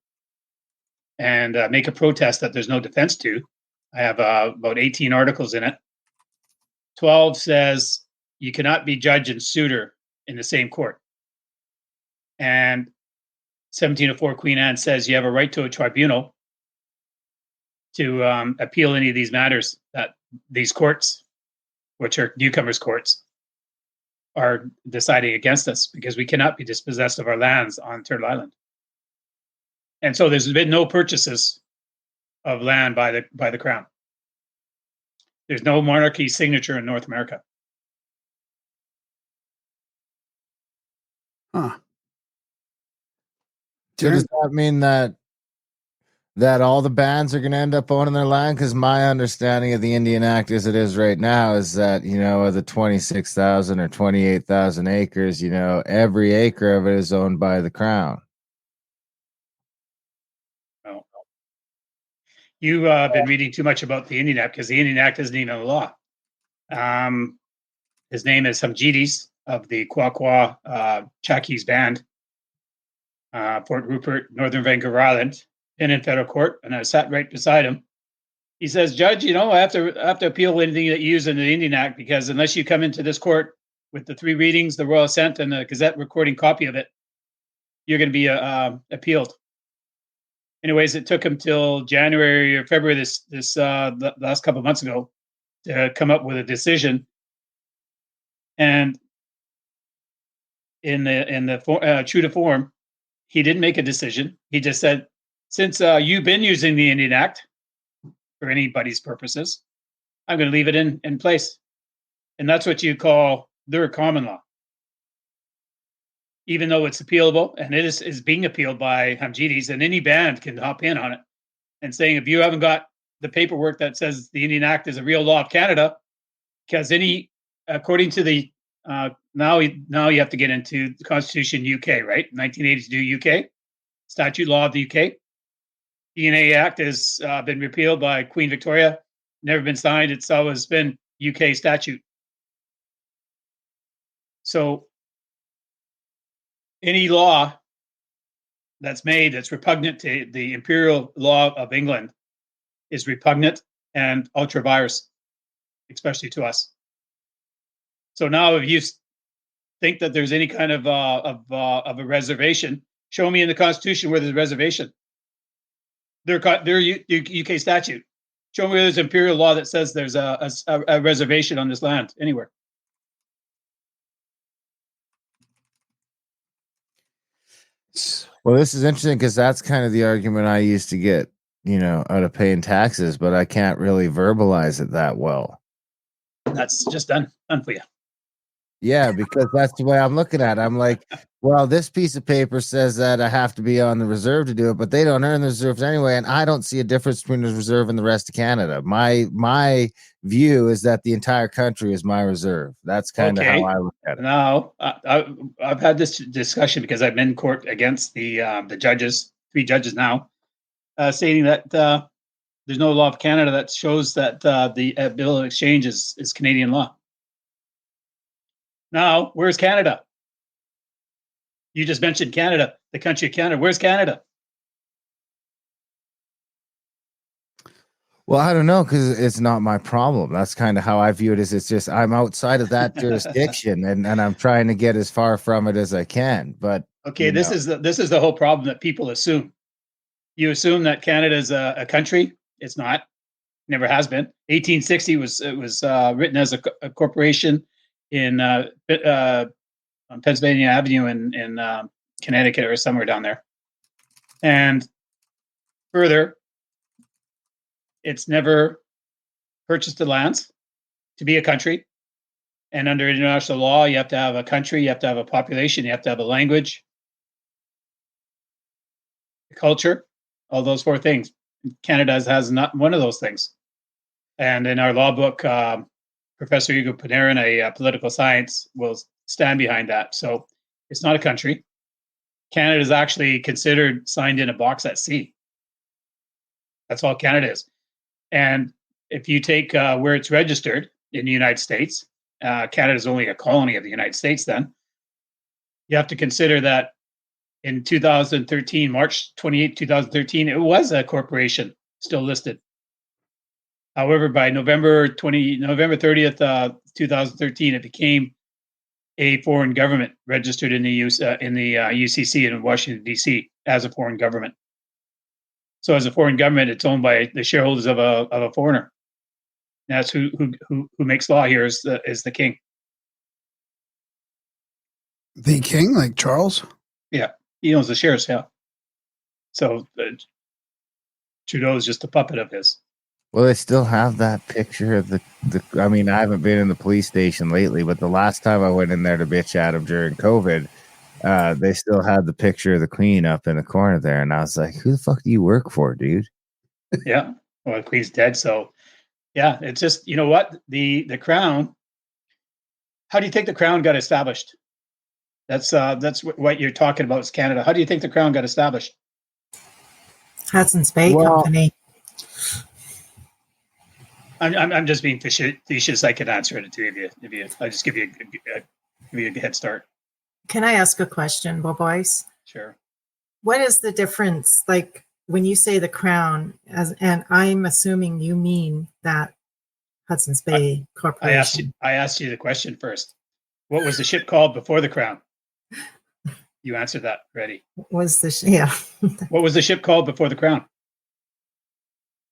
and make a protest that there's no defense to. I have about 18 articles in it. 12 says you cannot be judge and suitor in the same court. And 1704 Queen Anne says you have a right to a tribunal to appeal any of these matters that these courts, which are newcomers' courts, are deciding against us, because we cannot be dispossessed of our lands on Turtle Island. And so there's been no purchases of land by the Crown. There's no monarchy signature in North America. Huh. So does that mean that all the bands are going to end up owning their land? Because my understanding of the Indian Act as it is right now is that, of the 26,000 or 28,000 acres, every acre of it is owned by the Crown. No. You've been reading too much about the Indian Act, because the Indian Act isn't even a law. His name is Hamjidis of the Quaqua Chakis Band, Port Rupert, Northern Vancouver Island, been in federal court, and I sat right beside him. He says, Judge, I have to appeal anything that you use in the Indian Act, because unless you come into this court with the 3 readings, the Royal Assent, and the Gazette recording copy of it, you're going to be appealed. Anyways, it took him till January or February the last couple of months ago to come up with a decision. And in the true to form, he didn't make a decision. He just said, since you've been using the Indian Act for anybody's purposes, I'm going to leave it in place. And that's what you call their common law. Even though it's appealable, and it is being appealed by Hamjidis, and any band can hop in on it and saying, if you haven't got the paperwork that says the Indian Act is a real law of Canada, because according to the now you have to get into the Constitution UK, right? 1982 UK statute law of the UK. DNA Act has been repealed by Queen Victoria, never been signed. It's always been UK statute. So any law that's made that's repugnant to the imperial law of England is repugnant and ultra virus, especially to us. So now, if you think that there's any kind of a reservation, show me in the Constitution where there's a reservation. Their UK statute. Show me where there's imperial law that says there's a reservation on this land anywhere. Well, this is interesting, because that's kind of the argument I used to get, out of paying taxes, but I can't really verbalize it that well. That's just done for you. Yeah, because that's the way I'm looking at it. I'm like, well, this piece of paper says that I have to be on the reserve to do it, but they don't earn the reserves anyway, and I don't see a difference between the reserve and the rest of Canada. My view is that the entire country is my reserve. That's kind of how I look at it. Now, I've had this discussion because I've been in court against the judges, 3 judges now, stating that there's no law of Canada that shows that the bill of exchange is Canadian law. Now, where's Canada? You just mentioned Canada, the country of Canada. Where's Canada? Well, I don't know, because it's not my problem. That's kind of how I view it. It's just I'm outside of that jurisdiction, and I'm trying to get as far from it as I can. But Okay, You this know. is the whole problem that people assume. You assume that Canada is a country. It's not. Never has been. 1860 was written as a corporation in on Pennsylvania Avenue in Connecticut or somewhere down there. And further, it's never purchased the lands to be a country. And under international law, you have to have a country, you have to have a population, you have to have a language, a culture, all those four things. Canada has not one of those things. And in our law book, Professor Hugo Panarin, a political science, will stand behind that. So it's not a country. Canada is actually considered signed in a box at sea. That's all Canada is. And if you take where it's registered in the United States, Canada is only a colony of the United States then. You have to consider that in 2013, March 28, 2013, it was a corporation still listed. However, by November 30th, 2013, it became a foreign government registered in the UCC in Washington, D.C. as a foreign government. So as a foreign government, it's owned by the shareholders of a foreigner. And that's who makes law here is the king. The king, like Charles? Yeah, he owns the shares, yeah. So Trudeau is just a puppet of his. Well, they still have that picture of the. I mean, I haven't been in the police station lately, but the last time I went in there to bitch at them during COVID, they still had the picture of the Queen up in the corner there, and I was like, "Who the fuck do you work for, dude?" Yeah, well, the Queen's dead, so yeah, it's just you know what the crown. How do you think the crown got established? That's what you're talking about is Canada. How do you think the crown got established? Hudson's Bay Well- Company. I'm just being facetious. I can answer it if you. I just give you a head start. Can I ask a question, Popois? Sure. What is the difference, like when you say the crown, and I'm assuming you mean that Hudson's Bay Corporation? I asked you the question first. What was the ship called before the crown? You answered that already. Was the yeah? What was the ship called before the crown?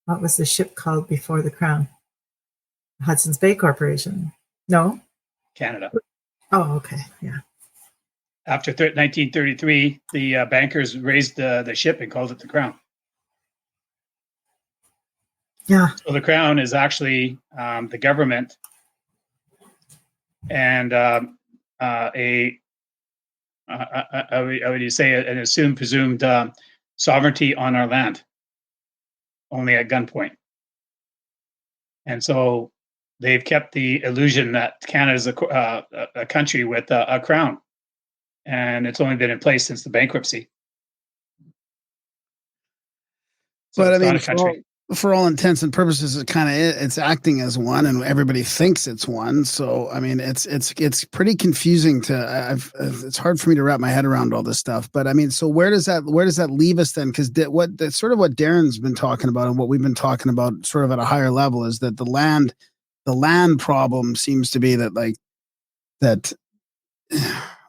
What was the ship called before the crown? Hudson's Bay Corporation. No. Canada. Oh, okay, yeah. After 1933, the bankers raised the ship and called it the crown. Yeah. So the crown is actually the government and how would you say an assumed presumed sovereignty on our land, only at gunpoint. And so they've kept the illusion that Canada is a country with a crown, and it's only been in place since the bankruptcy. So But I it's not mean, a country. for all intents and purposes, it's acting as one, and everybody thinks it's one. So I mean, it's pretty confusing it's hard for me to wrap my head around all this stuff. But I mean, so where does that leave us then? Because that's sort of what Darren's been talking about, and what we've been talking about, sort of at a higher level, is that the land problem seems to be that.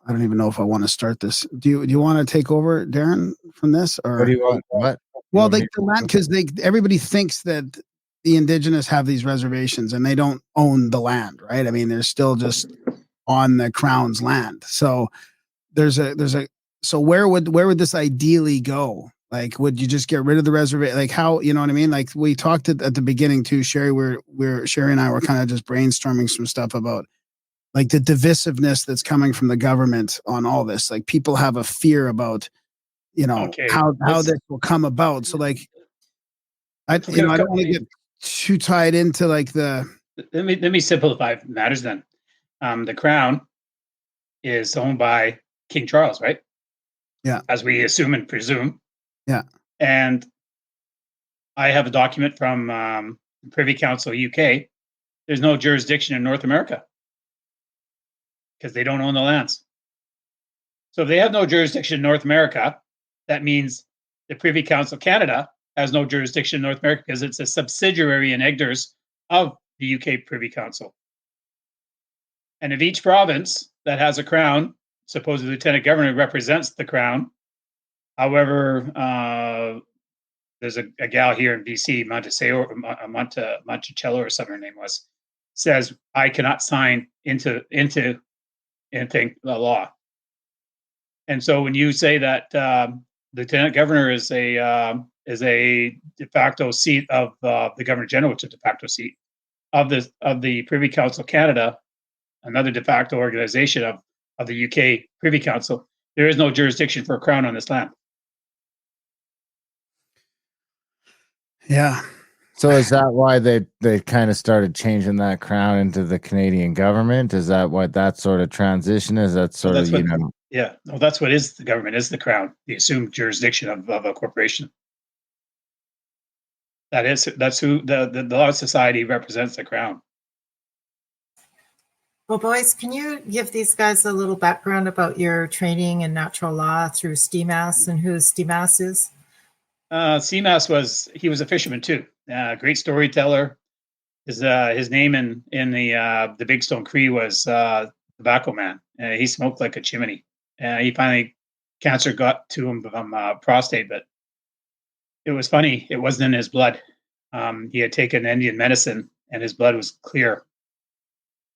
I don't even know if I want to start this. Do you want to take over, Darren, from this? Or What do you want? What? well, the land, because everybody thinks that the indigenous have these reservations and they don't own the land, right? I mean, they're still just on the crown's land. So so where would this ideally go? Like, would you just get rid of the reservation? Like, how, you know what I mean? Like, we talked at the beginning too, Cheri. Cheri and I were kind of just brainstorming some stuff about like the divisiveness that's coming from the government on all this. Like, people have a fear about, how this will come about. So like, I don't want to get too tied into like the. Let me simplify matters then. The crown is owned by King Charles, right? Yeah. As we assume and presume. Yeah. And I have a document from Privy Council UK. There's no jurisdiction in North America because they don't own the lands. So if they have no jurisdiction in North America, that means the Privy Council Canada has no jurisdiction in North America because it's a subsidiary in EGDERS of the UK Privy Council. And if each province that has a crown supposed lieutenant governor represents the crown. However, there's a gal here in BC, Monticello or something her name was, says I cannot sign into anything the law. And so when you say that lieutenant governor is a de facto seat of the governor general, which is a de facto seat of the Privy Council Canada, another de facto organization of the UK Privy Council, there is no jurisdiction for a crown on this land. Yeah. So is that why they kind of started changing that crown into the Canadian government? Is that what that sort of transition is? That sort of, you know? Yeah, no, that's what is the government, is the crown, the assumed jurisdiction of a corporation. That's who the law of society represents, the crown. Well, boys, can you give these guys a little background about your training in natural law through STEMAS and who STEMAS is? CMAS was a fisherman too. Great storyteller. His name in the Big Stone Cree was Tobacco Man. He smoked like a chimney. He finally, cancer got to him from prostate, but it was funny. It wasn't in his blood. He had taken Indian medicine, and his blood was clear.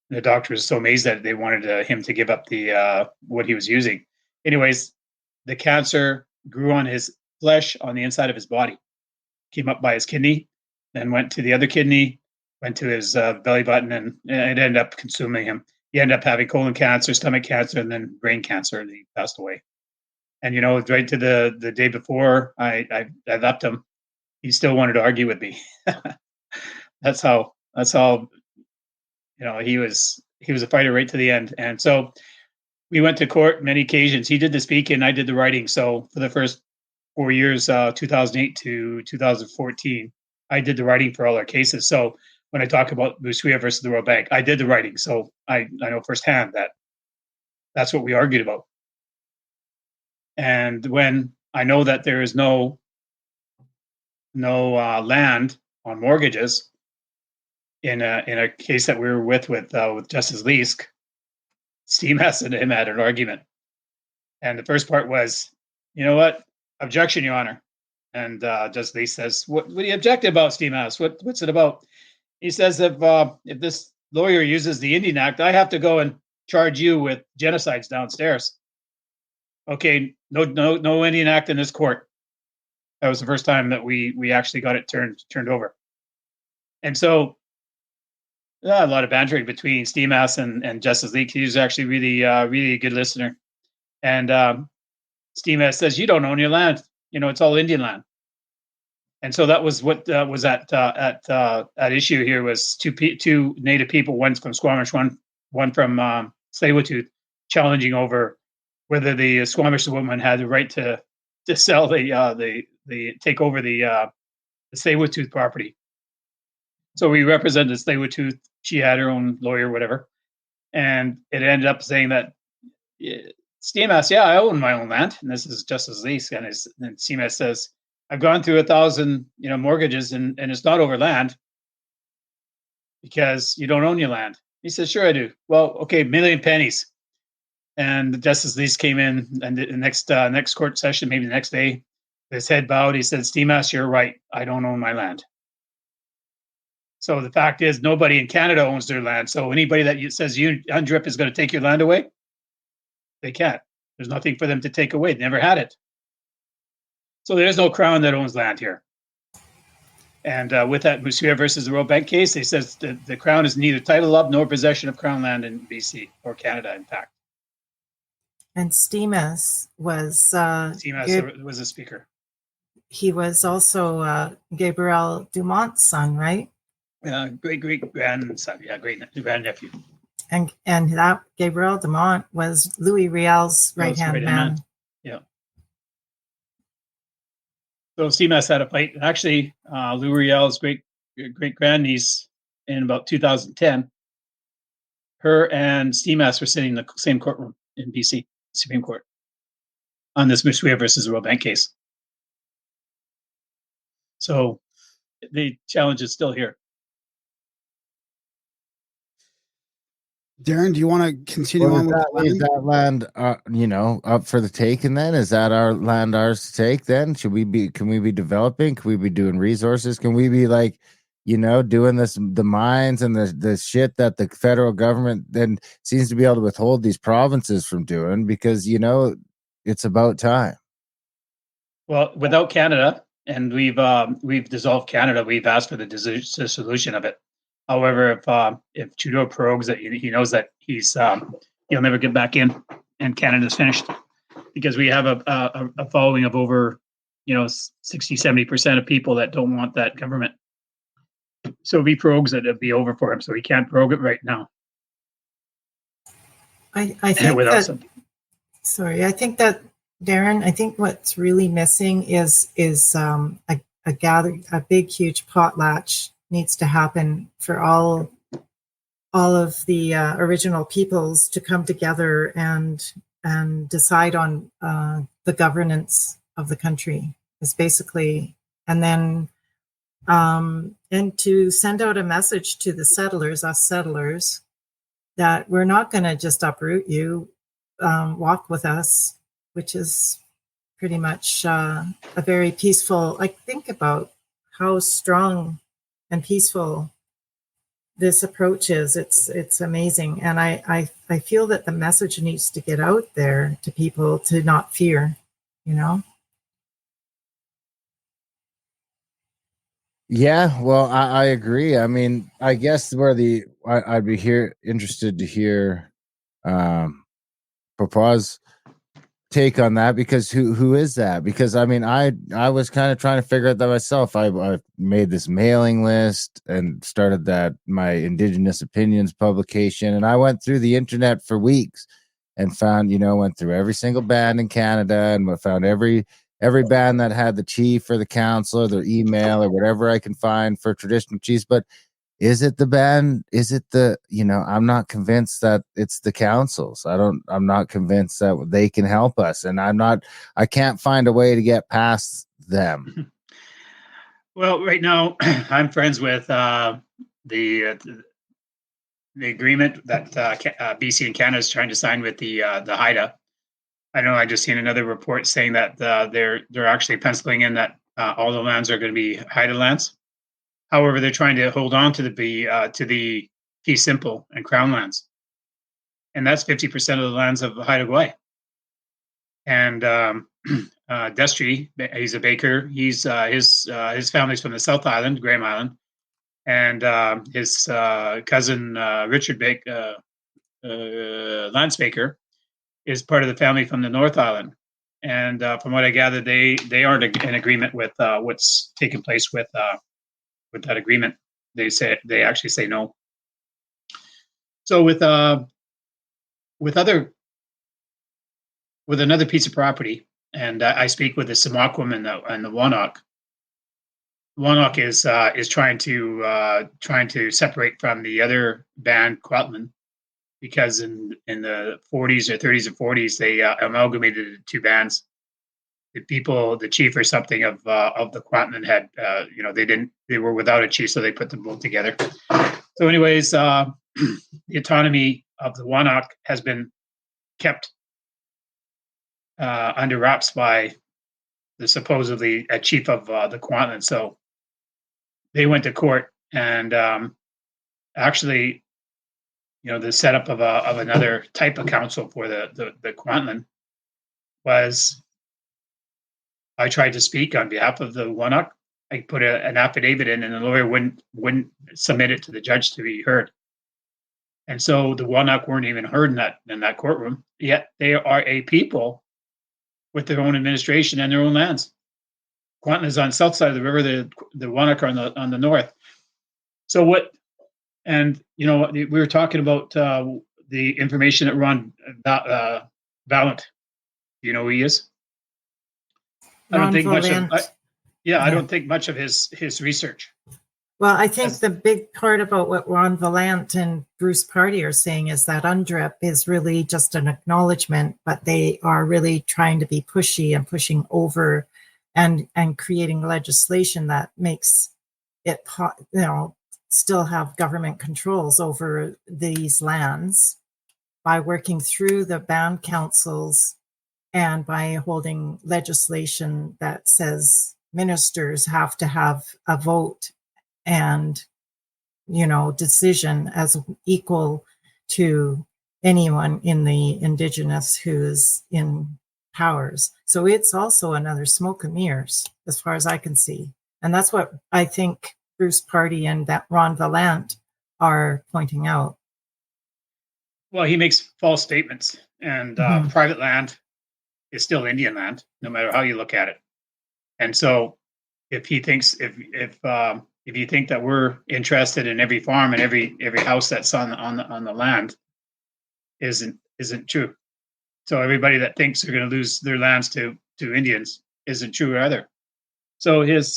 And the doctor was so amazed that they wanted him to give up the what he was using. Anyways, the cancer grew on his flesh on the inside of his body, came up by his kidney, then went to the other kidney, went to his belly button, and it ended up consuming him. He ended up having colon cancer, stomach cancer, and then brain cancer, and he passed away. And right to the day before I left him, he still wanted to argue with me. That's how he was a fighter right to the end. And so we went to court many occasions. He did the speaking, I did the writing. So for the first 4 years, 2008 to 2014, I did the writing for all our cases. So when I talk about Musuya versus the Royal Bank, I did the writing. So I know firsthand that that's what we argued about. And when I know that there is no land on mortgages in a case that we were with Justice Leask, CMAS and him had an argument. And the first part was, you know what? Objection, Your Honor. And Justice Leask says, what do you object about, CMAS? What's it about? He says, if this lawyer uses the Indian Act, I have to go and charge you with genocides downstairs. Okay, no Indian Act in this court. That was the first time that we actually got it turned over. And so a lot of bantering between STEMAS and Justice League. He was actually really a good listener. And STEMAS says, you don't own your land. It's all Indian land. And so that was what was at issue here was two Native people, one from Squamish, one from Tsleil-Waututh, challenging over whether the Squamish woman had the right to sell the take over the Tsleil-Waututh property. So we represented Tsleil-Waututh. She had her own lawyer, whatever, and it ended up saying that CMAS, yeah, I own my own land, and this is Justice Leask, and CMAS says, I've gone through 1,000 mortgages, and it's not over land because you don't own your land. He says, sure I do. Well, okay, million pennies. And Justice Leask came in, and the next court session, maybe the next day, his head bowed. He said, STEMAS, you're right. I don't own my land. So the fact is, nobody in Canada owns their land. So anybody that says UNDRIP is going to take your land away, they can't. There's nothing for them to take away. They never had it. So there is no crown that owns land here. And with that Musuya versus the Royal Bank case, they says the crown is neither title of nor possession of crown land in BC or Canada, in fact. And STEMAS was was a speaker. He was also Gabriel Dumont's son, right? Great grandson, great grandnephew. And that Gabriel Dumont was Louis Riel's right hand man. Yeah. So CMAS had a fight. Actually, Louis Riel's great grandniece in about 2010, her and CMAS were sitting in the same courtroom in BC Supreme Court on this Musuya versus the Royal Bank case. So the challenge is still here. Darren, do you want to continue Well, on does with that leave the that land, up for the taking then? Is that our land ours to take then? Can we be developing? Can we be doing resources? Can we be like, doing the mines and the shit that the federal government then seems to be able to withhold these provinces from doing because, it's about time. Well, without Canada, and we've dissolved Canada, we've asked for the dissolution of it. However, if Trudeau prorogues that he knows that he'll never get back in, and Canada's finished, because we have a following of over 60-70% of people that don't want that government. So if he prorogues it, it'll be over for him. So he can't prorogue it right now. I think without that. something. Sorry, I think that Darren. I think what's really missing is a big huge potlatch needs to happen for all of the original peoples to come together and decide on the governance of the country. Is basically, and then and to send out a message to the settlers, us settlers, that we're not going to just uproot you. Walk with us, which is pretty much a very peaceful. Like, think about how strong and peaceful this approach is. It's amazing, and I feel that the message needs to get out there to people to not fear. Yeah, well, I agree. I mean, I guess I'd be interested to hear Popois' take on that, because who is that? Because I mean, I was kind of trying to figure out that myself. I made this mailing list and started my Indigenous Opinions publication, and I went through the internet for weeks and found, went through every single band in Canada and found every band that had the chief or the council or their email or whatever I can find for traditional chiefs. But is it the band? Is it I'm not convinced that it's the councils. I'm not convinced that they can help us. And I can't find a way to get past them. Well, right now I'm friends with the agreement that BC and Canada is trying to sign with the Haida. I know I just seen another report saying that they're actually penciling in that all the lands are going to be Haida lands. However, they're trying to hold on to the fee simple and crown lands, and that's 50% of the lands of Haida Gwaii. And Destry, he's a baker. He's his family's from the South Island, Graham Island, and his cousin Richard Lance Baker is part of the family from the North Island. And from what I gather, they aren't in agreement with what's taking place with that agreement. They actually say no. So with another piece of property, and I speak with the Samaquim and the Wannock. Wannock is trying to separate from the other band, Kwantlen, because in the 40s or 30s and 40s they amalgamated the two bands. The chief or something of the Kwantlen had they were without a chief, so they put them both together. So anyways, the autonomy of the Wannock has been kept under wraps by the supposedly a chief of the Kwantlen. So they went to court, and actually, the setup of another type of council for the Kwantlen was, I tried to speak on behalf of the Wannock. I put an affidavit in, and the lawyer wouldn't submit it to the judge to be heard. And so the Wannock weren't even heard in that courtroom. Yet they are a people with their own administration and their own lands. Kwantlen is on the south side of the river. The Wannock are on the north. So what? And we were talking about the information that Ron Vallant. Do you know who he is? I don't think much of. I don't think much of his research. Well, I think the big part about what Ron Vallant and Bruce Party are saying is that UNDRIP is really just an acknowledgement, but they are really trying to be pushy and pushing over and creating legislation that makes it, still have government controls over these lands by working through the band councils and by holding legislation that says ministers have to have a vote and, decision as equal to anyone in the Indigenous who's in powers. So it's also another smoke and mirrors, as far as I can see. And that's what I think Bruce Party and that Ron Vallant are pointing out. Well, he makes false statements, and private land is still Indian land, no matter how you look at it. And so, if he thinks if you think that we're interested in every farm and every house that's on the land, isn't true. So everybody that thinks they're going to lose their lands to Indians isn't true either. So his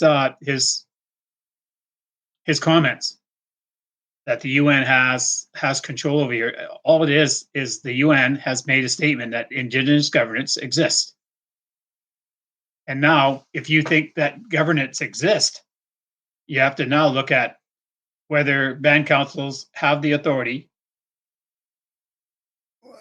comments that the UN has control over here, all it is the UN has made a statement that Indigenous governance exists. And now, if you think that governance exists, you have to now look at whether band councils have the authority.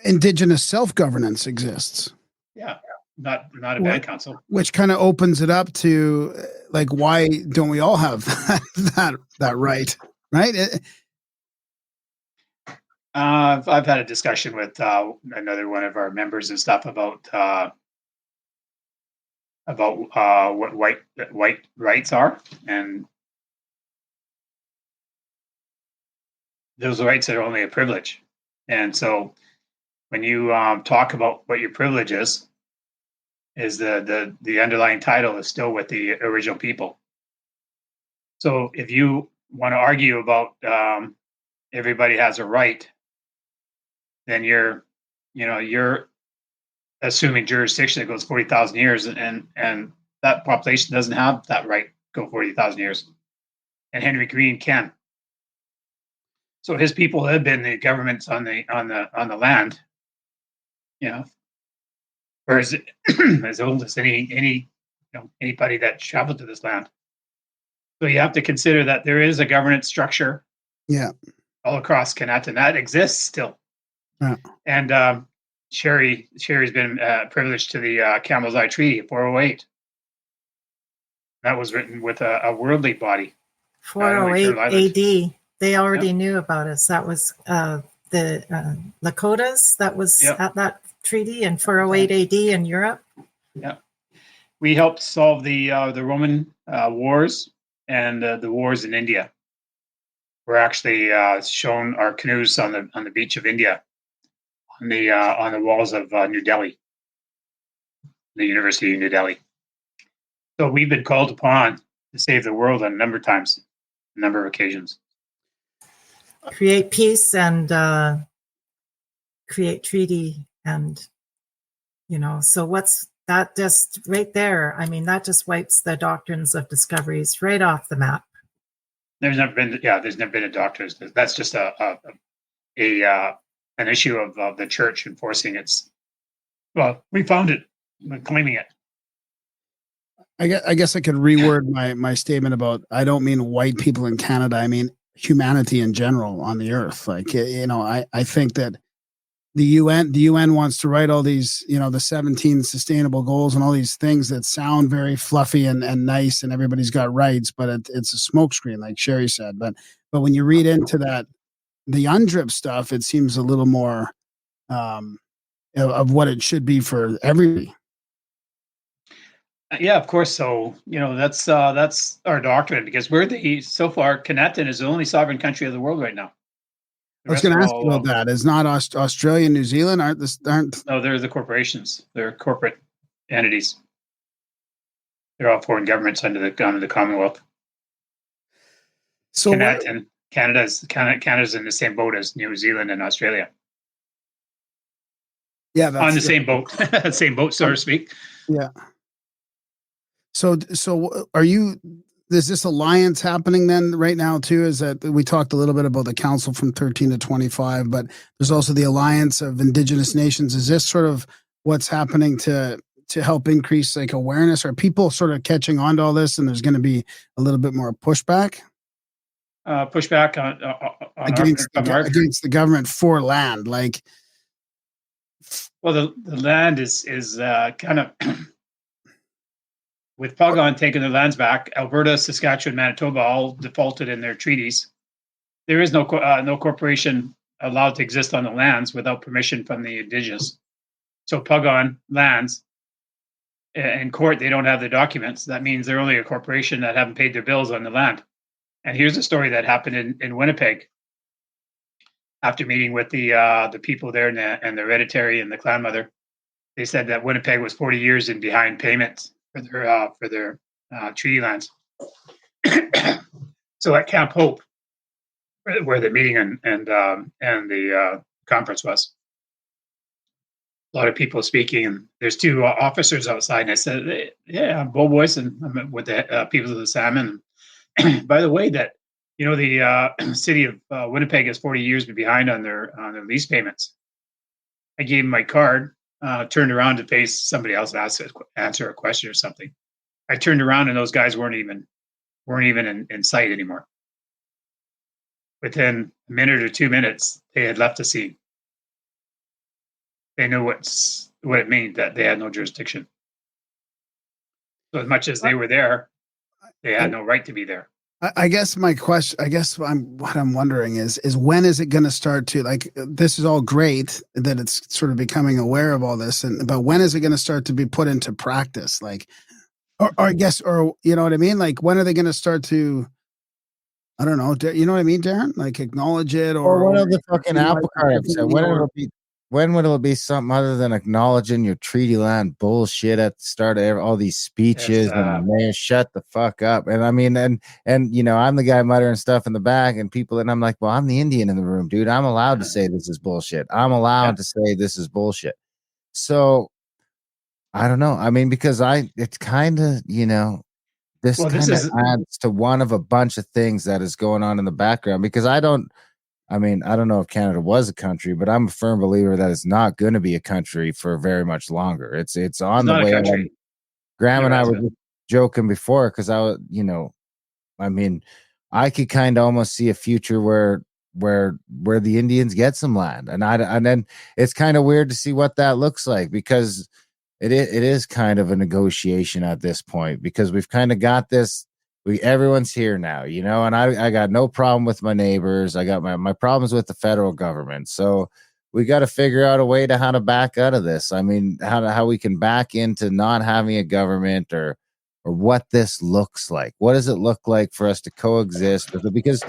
Indigenous self-governance exists. Yeah, not a band council. Which kind of opens it up to, like, why don't we all have that right? Right? I've had a discussion with another one of our members and stuff about what white rights are, and those rights are only a privilege. And so, when you talk about what your privilege is the underlying title is still with the original people. So, if you want to argue about everybody has a right, then you're assuming jurisdiction that goes 40,000 years, and that population doesn't have that right to go 40,000 years. And Henry Green can. So his people have been the governments on the land, or as old as anybody that traveled to this land. So you have to consider that there is a governance structure, all across Canada, and that exists still. Yeah. And Cheri's been privileged to the Camel's Eye Treaty, 408. That was written with a worldly body. 408 AD. They already knew about us. That was the Lakotas. That was at that treaty in 408 AD in Europe. Yeah, we helped solve the Roman wars and the wars in India. We're actually shown our canoes on the beach of India, on the walls of New Delhi, the University of New Delhi. So we've been called upon to save the world a number of times, a number of occasions. Create peace and create treaty, and so what's that? Just right there, I mean, that just wipes the doctrines of discoveries right off the map. There's never been a doctrine. That's just an issue of the church enforcing its. Well, we found it, claiming it. I guess I could reword my statement about, I don't mean white people in Canada. I mean humanity in general on the earth. Like, I think that the UN wants to write all these, the 17 sustainable goals and all these things that sound very fluffy and nice, and everybody's got rights, but it's a smokescreen, like Cheri said. But when you read into that, the UNDRIP stuff, it seems a little more of what it should be for everybody. Yeah, of course. So, that's our doctrine, because so far, Canada is the only sovereign country of the world right now. I was going to ask you about that. Is not Australia and New Zealand aren't? No, they're the corporations. They're corporate entities. They're all foreign governments under the Commonwealth. So Canada's in the same boat as New Zealand and Australia. Yeah, on the same boat, so to speak. Yeah. So are you? Is this alliance happening then right now too? Is that we talked a little bit about the council from 13 to 25, but there's also the alliance of Indigenous nations. Is this sort of what's happening to help increase like awareness? Are people sort of catching on to all this, and there's going to be a little bit more pushback? pushback against the government for land. Like, well, the land is kind of with Pugon taking their lands back. Alberta, Saskatchewan, Manitoba all defaulted in their treaties. There is no corporation allowed to exist on the lands without permission from the Indigenous. So Pugon lands in court, they don't have the documents. That means they're only a corporation that haven't paid their bills on the land. And here's a story that happened in Winnipeg. After meeting with the people there and the hereditary and the clan mother, they said that Winnipeg was 40 years in behind payments for their treaty lands. So at Camp Hope, where the meeting and the conference was, a lot of people speaking, and there's two officers outside. And I said, "Yeah, I'm Popois, and I'm with the people of the Salmon." By the way, that the city of Winnipeg is 40 years behind on their lease payments. I gave him my card, turned around to face somebody else, answer a question or something. I turned around and those guys weren't even in sight anymore. Within a minute or 2 minutes, they had left the scene. They knew what it meant that they had no jurisdiction. So as much as they were there, they had no right to be there. I guess my question, what I'm wondering is when is it going to start to, like, this is all great that it's sort of becoming aware of all this, but when is it going to start to be put into practice? Like, or I guess, or you know what I mean? Like, when are they going to start to, I don't know, you know what I mean, Darren? Like, acknowledge it, or what other fucking apple cart upset? When would it be something other than acknowledging your treaty land bullshit at the start of all these speeches? Yes, and man, shut the fuck up. And I mean, and I'm the guy muttering stuff in the back, and people, and I'm like, well, I'm the Indian in the room, dude. I'm allowed to say this is bullshit. I'm allowed to say this is bullshit. So I don't know. I mean, because it's kind of, this kind of adds to one of a bunch of things that is going on in the background, because I don't know if Canada was a country, but I'm a firm believer that it's not going to be a country for very much longer. It's on the way. Graham and I were just joking before, because I could kind of almost see a future where the Indians get some land, and then it's kind of weird to see what that looks like, because it is kind of a negotiation at this point, because we've kind of got this. Everyone's here now, and I got no problem with my neighbors. I got my problems with the federal government. So we got to figure out a way to how to back out of this. I mean, how we can back into not having a government, or what this looks like. What does it look like for us to coexist with it? Because,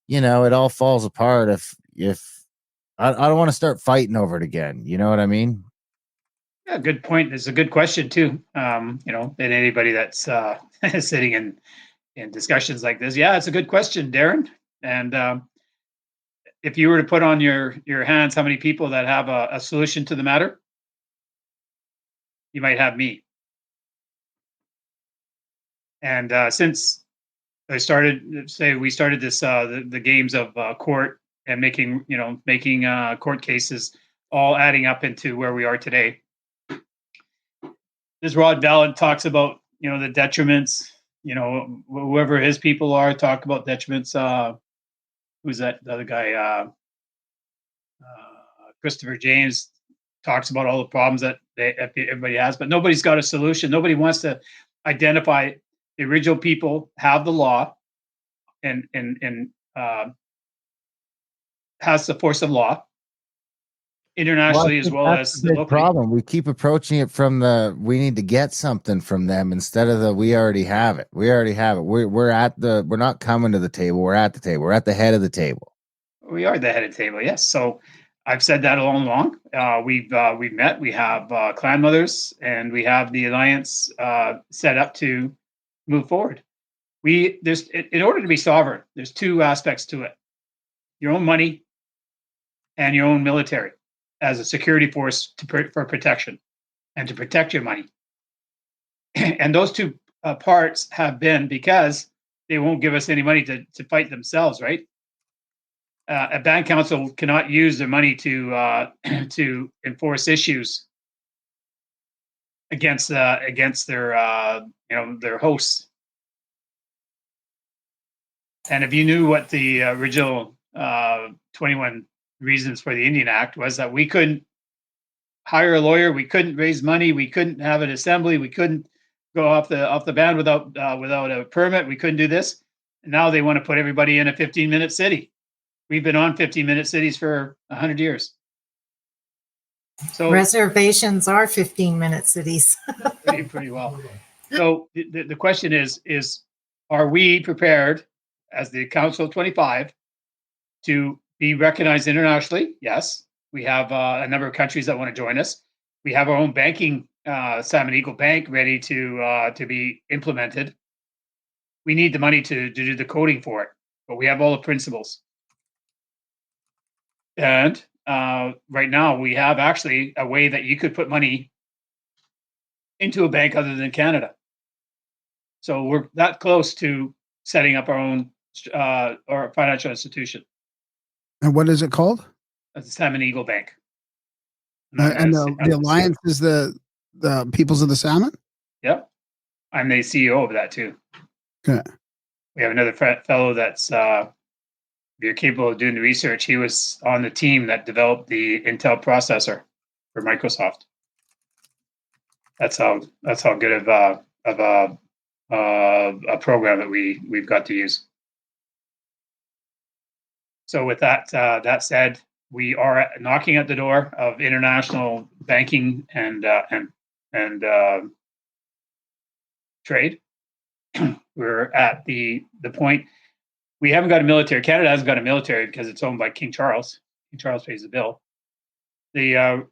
it all falls apart if I don't want to start fighting over it again. You know what I mean? Yeah, good point. It's a good question too. And anybody that's sitting in discussions like this, yeah, it's a good question, Darren. And if you were to put on your hands how many people that have a solution to the matter, you might have me. And since we started this, the games of court and making court cases, all adding up into where we are today. This Rod Valent talks about the detriments. Whoever his people are talk about detriments. Who's that? The other guy, Christopher James, talks about all the problems that everybody has, but nobody's got a solution. Nobody wants to identify the original people have the law and has the force of law internationally, as well as the local problem. We keep approaching it from we need to get something from them instead of we already have it. We're not coming to the table. We're at the table. We're at the head of the table. We are the head of the table. Yes. So I've said that all along. We've met. We have clan mothers, and we have the alliance set up to move forward. In order to be sovereign, there's two aspects to it: your own money and your own military as a security force for protection and to protect your money. And those two parts have been, because they won't give us any money to fight themselves, right? A band council cannot use their money to enforce issues against their hosts. And if you knew what the original 21 reasons for the Indian Act was, that we couldn't hire a lawyer, we couldn't raise money, we couldn't have an assembly, we couldn't go off the band without a permit, we couldn't do this. And now they want to put everybody in a 15-minute city. We've been on 15-minute cities for 100 years. So reservations are 15-minute cities. pretty well. So the question is are we prepared as the Council of 25 to be recognized internationally? Yes. We have a number of countries that want to join us. We have our own banking, Salmon Eagle Bank, ready to be implemented. We need the money to do the coding for it, but we have all the principles. And right now, we have actually a way that you could put money into a bank other than Canada. So we're that close to setting up our own or financial institution. And what is it called? That's the Salmon Eagle Bank. And the alliance is the Peoples of the Salmon? Yep. I'm the CEO of that too. Okay. We have another fellow that's, if you're capable of doing the research, he was on the team that developed the Intel processor for Microsoft. That's how good of a program that we've got to use. So with that said, we are knocking at the door of international banking and trade. We're at the point. We haven't got a military. Canada hasn't got a military because it's owned by King Charles. King Charles pays the bill. The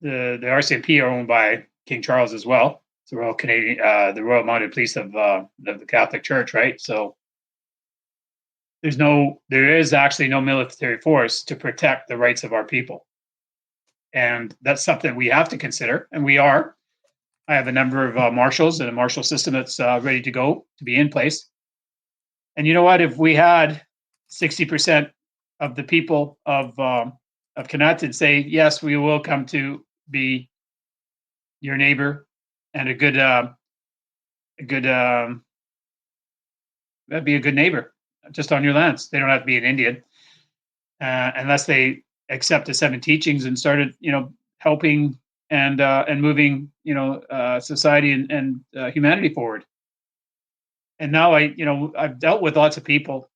RCMP are owned by King Charles as well. It's the Royal Canadian, the Royal Mounted Police of the Catholic Church, right? So there is actually no military force to protect the rights of our people, and that's something we have to consider. And we are. I have a number of marshals and a marshal system that's ready to go to be in place. And you know what? If we had 60% of the people of Connecticut say yes, we will come to be your neighbor and that'd be a good neighbor just on your lands. They don't have to be an Indian, unless they accept the 7 teachings and started, helping and moving, society and humanity forward. And now I've dealt with lots of people,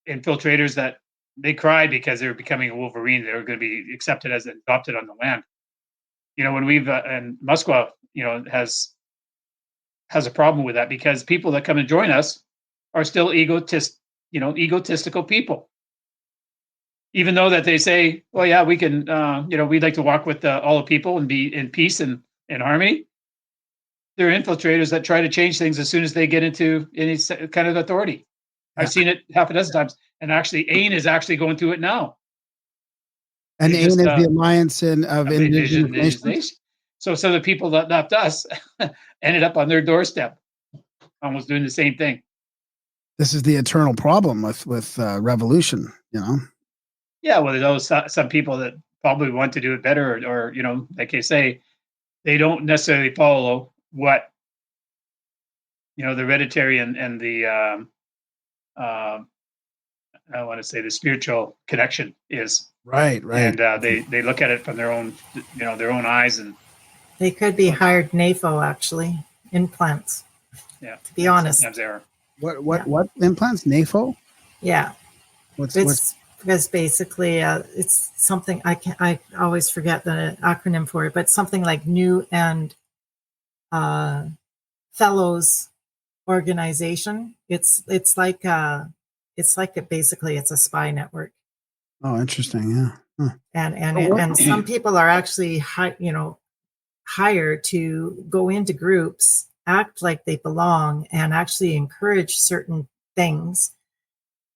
infiltrators, that they cried because they were becoming a Wolverine. They were going to be accepted as adopted on the land. When we've and Musqueam, has a problem with that, because people that come and join us are still egotistical people. Even though that they say, well, yeah, we can, we'd like to walk with all the people and be in peace and in harmony. They're infiltrators that try to change things as soon as they get into any kind of authority. Yeah. I've seen it half a dozen times. And actually, AIN is actually going through it now. And AIN is the Alliance of Indigenous Nations. So some of the people that left us ended up on their doorstep, almost doing the same thing. This is the eternal problem with revolution, Yeah, well, there's some people that probably want to do it better, or like I say, they don't necessarily follow what the hereditary and the I want to say the spiritual connection is. Right. And they look at it from their own eyes, and they could be hired NAFO, actually, implants. Yeah, to be honest. Sometimes they are. What implants? NAFO? Yeah. What's because basically it's something I always forget the acronym for it, but something like New and Fellows Organization. It's like basically it's a spy network. Oh, interesting. Yeah. Huh. And some people are actually hired to go into groups, act like they belong, and actually encourage certain things,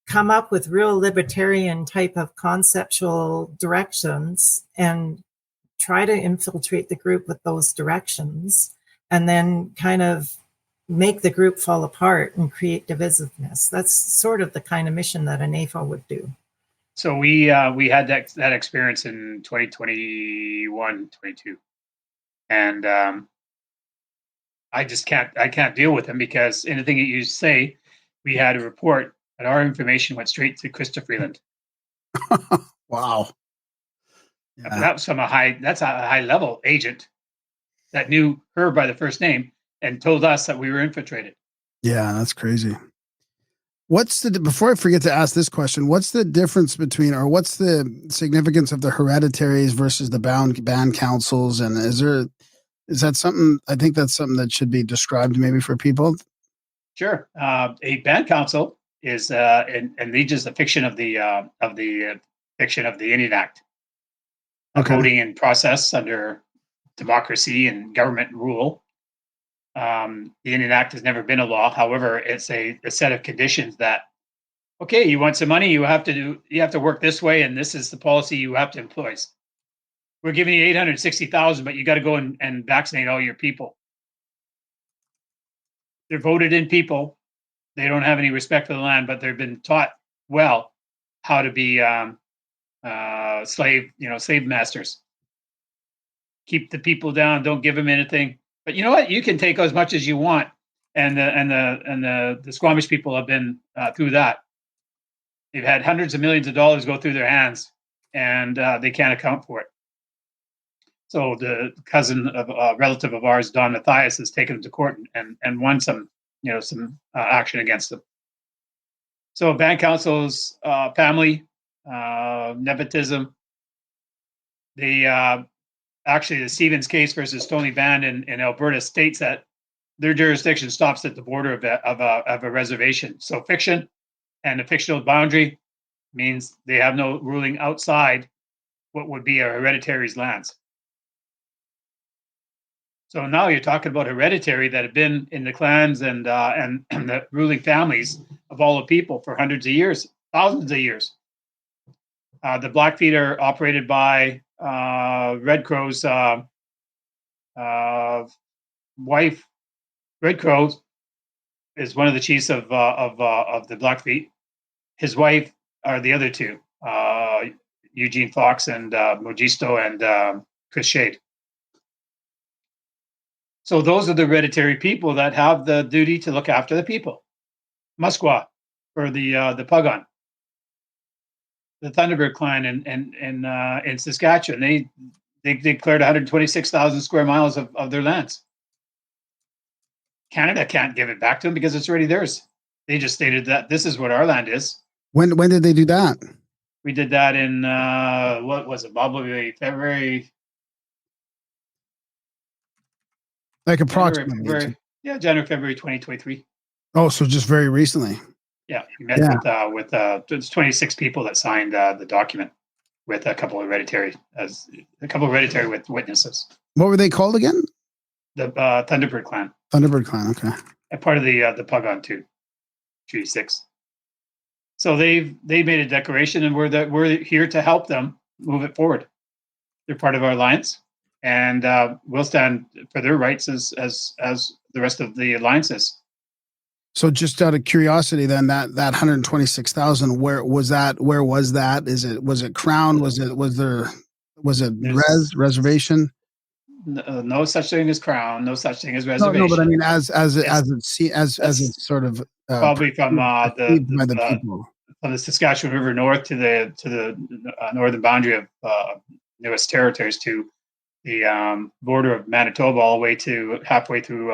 come up with real libertarian type of conceptual directions, and try to infiltrate the group with those directions, and then kind of make the group fall apart and create divisiveness. That's sort of the kind of mission that a NAFO would do. So we had that experience in 2021, 22. And I can't deal with them, because anything that you say, we had a report that our information went straight to Krista Freeland. Wow. But Yeah. that was from a high level agent that knew her by the first name and told us that we were infiltrated. Yeah, that's crazy. Before I forget to ask this question, what's the difference between, or what's the significance of the hereditaries versus the band councils? And is that something, I think that's something that should be described maybe for people? Sure. A band council is and alleges the fiction of the fiction of the Indian Act. Okay. Voting in process under democracy and government rule. The Indian Act has never been a law. However, it's a set of conditions that, okay, you want some money, you have to work this way, and this is the policy you have to employ. We're giving you 860,000, but you got to go and vaccinate all your people. They're voted in people. They don't have any respect for the land, but they've been taught well how to be slave masters. Keep the people down. Don't give them anything. But you know what? You can take as much as you want, and the Squamish people have been through that. They've had hundreds of millions of dollars go through their hands, and they can't account for it. So the cousin of a relative of ours, Don Matthias, has taken them to court and won some action against them. So band councils, family, nepotism. Actually, the Stevens case versus Stony Band in Alberta states that their jurisdiction stops at the border of a reservation. So fiction and a fictional boundary means they have no ruling outside what would be a hereditary's lands. So now you're talking about hereditary that have been in the clans and the ruling families of all the people for hundreds of years, thousands of years. The Blackfeet are operated by Red Crow's wife. Red Crow is one of the chiefs of the Blackfeet. His wife are the other two, Eugene Fox and Mojisto and Chris Shade. So those are the hereditary people that have the duty to look after the people. Musqueam for the Pugon. The Thunderbird clan in Saskatchewan, they declared 126,000 square miles of their lands. Canada can't give it back to them because it's already theirs. They just stated that this is what our land is. When did they do that? We did that in what was it? Probably February. Like approximately. January, February 2023. Oh, so just very recently. Yeah, we met with it's 26 people that signed the document with a couple of hereditary with witnesses. What were they called again? The Thunderbird clan. Thunderbird clan. Okay. And part of the Pugon too, Treaty 6. So they made a declaration, and we're here to help them move it forward. They're part of our alliance, and we'll stand for their rights as the rest of the alliances. So just out of curiosity, then that 126,000, where was that? Was it Crown? Was it reservation? No such thing as Crown. No such thing as reservation. No, but I mean, as it's sort of probably from the people from the Saskatchewan River north to the northern boundary of newest territories to the border of Manitoba, all the way to halfway through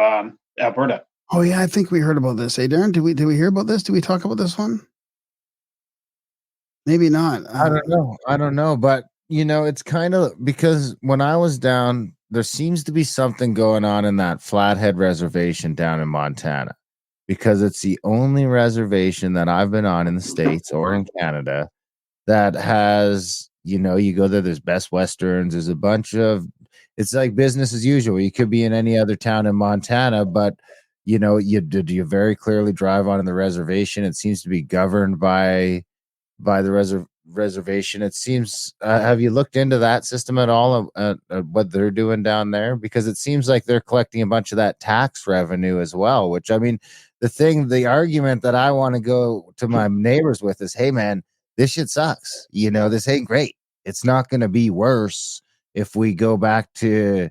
Alberta. Oh yeah, I think we heard about this. Hey, Darren, did we hear about this? Did we talk about this one? Maybe not. I don't know. But it's kind of because when I was down, there seems to be something going on in that Flathead Reservation down in Montana, because it's the only reservation that I've been on in the States or in Canada that has, you go there, there's Best Westerns, there's a bunch of, it's like business as usual. You could be in any other town in Montana, but you very clearly drive on the reservation. It seems to be governed by the reservation. It seems. Have you looked into that system at all? What they're doing down there? Because it seems like they're collecting a bunch of that tax revenue as well. Which, I mean, the argument that I want to go to my neighbors with is, hey man, this shit sucks. This ain't great. It's not going to be worse if we go back to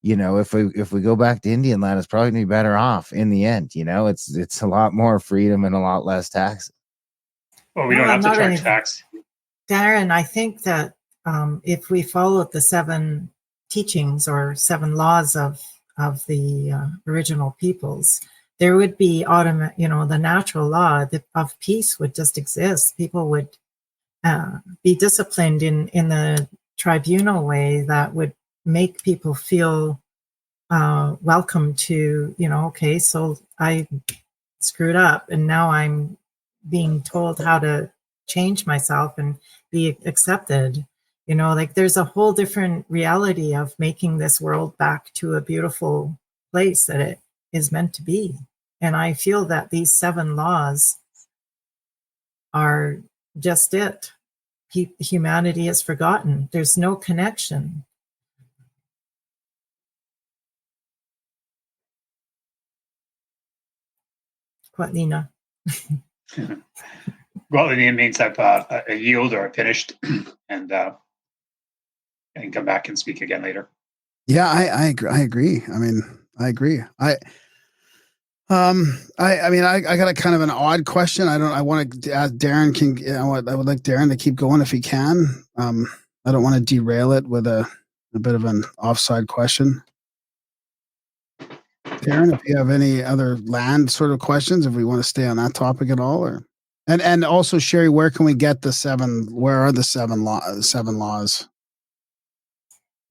if we go back to Indian land, it's probably gonna be better off in the end. It's a lot more freedom and a lot less taxes. Well, we don't have to not charge only- tax. Darren, I think that if we followed the 7 teachings or 7 laws of the original peoples, there would be the natural law of peace would just exist. People would be disciplined in the tribunal way that would make people feel welcome to, okay, so I screwed up and now I'm being told how to change myself and be accepted. There's a whole different reality of making this world back to a beautiful place that it is meant to be. And I feel that these 7 laws are just it. Humanity is forgotten. There's no connection. What, Nina? Gwaltnina means I've a yield or finished, and can come back and speak again later. Yeah, I agree. I mean, I agree. I mean, I got a kind of an odd question. I want to ask Darren. I would like Darren to keep going if he can. I don't want to derail it with a bit of an offside question. Darren, if you have any other land sort of questions, if we want to stay on that topic at all, and also Cheri, where can we get the 7? Where are the 7 laws?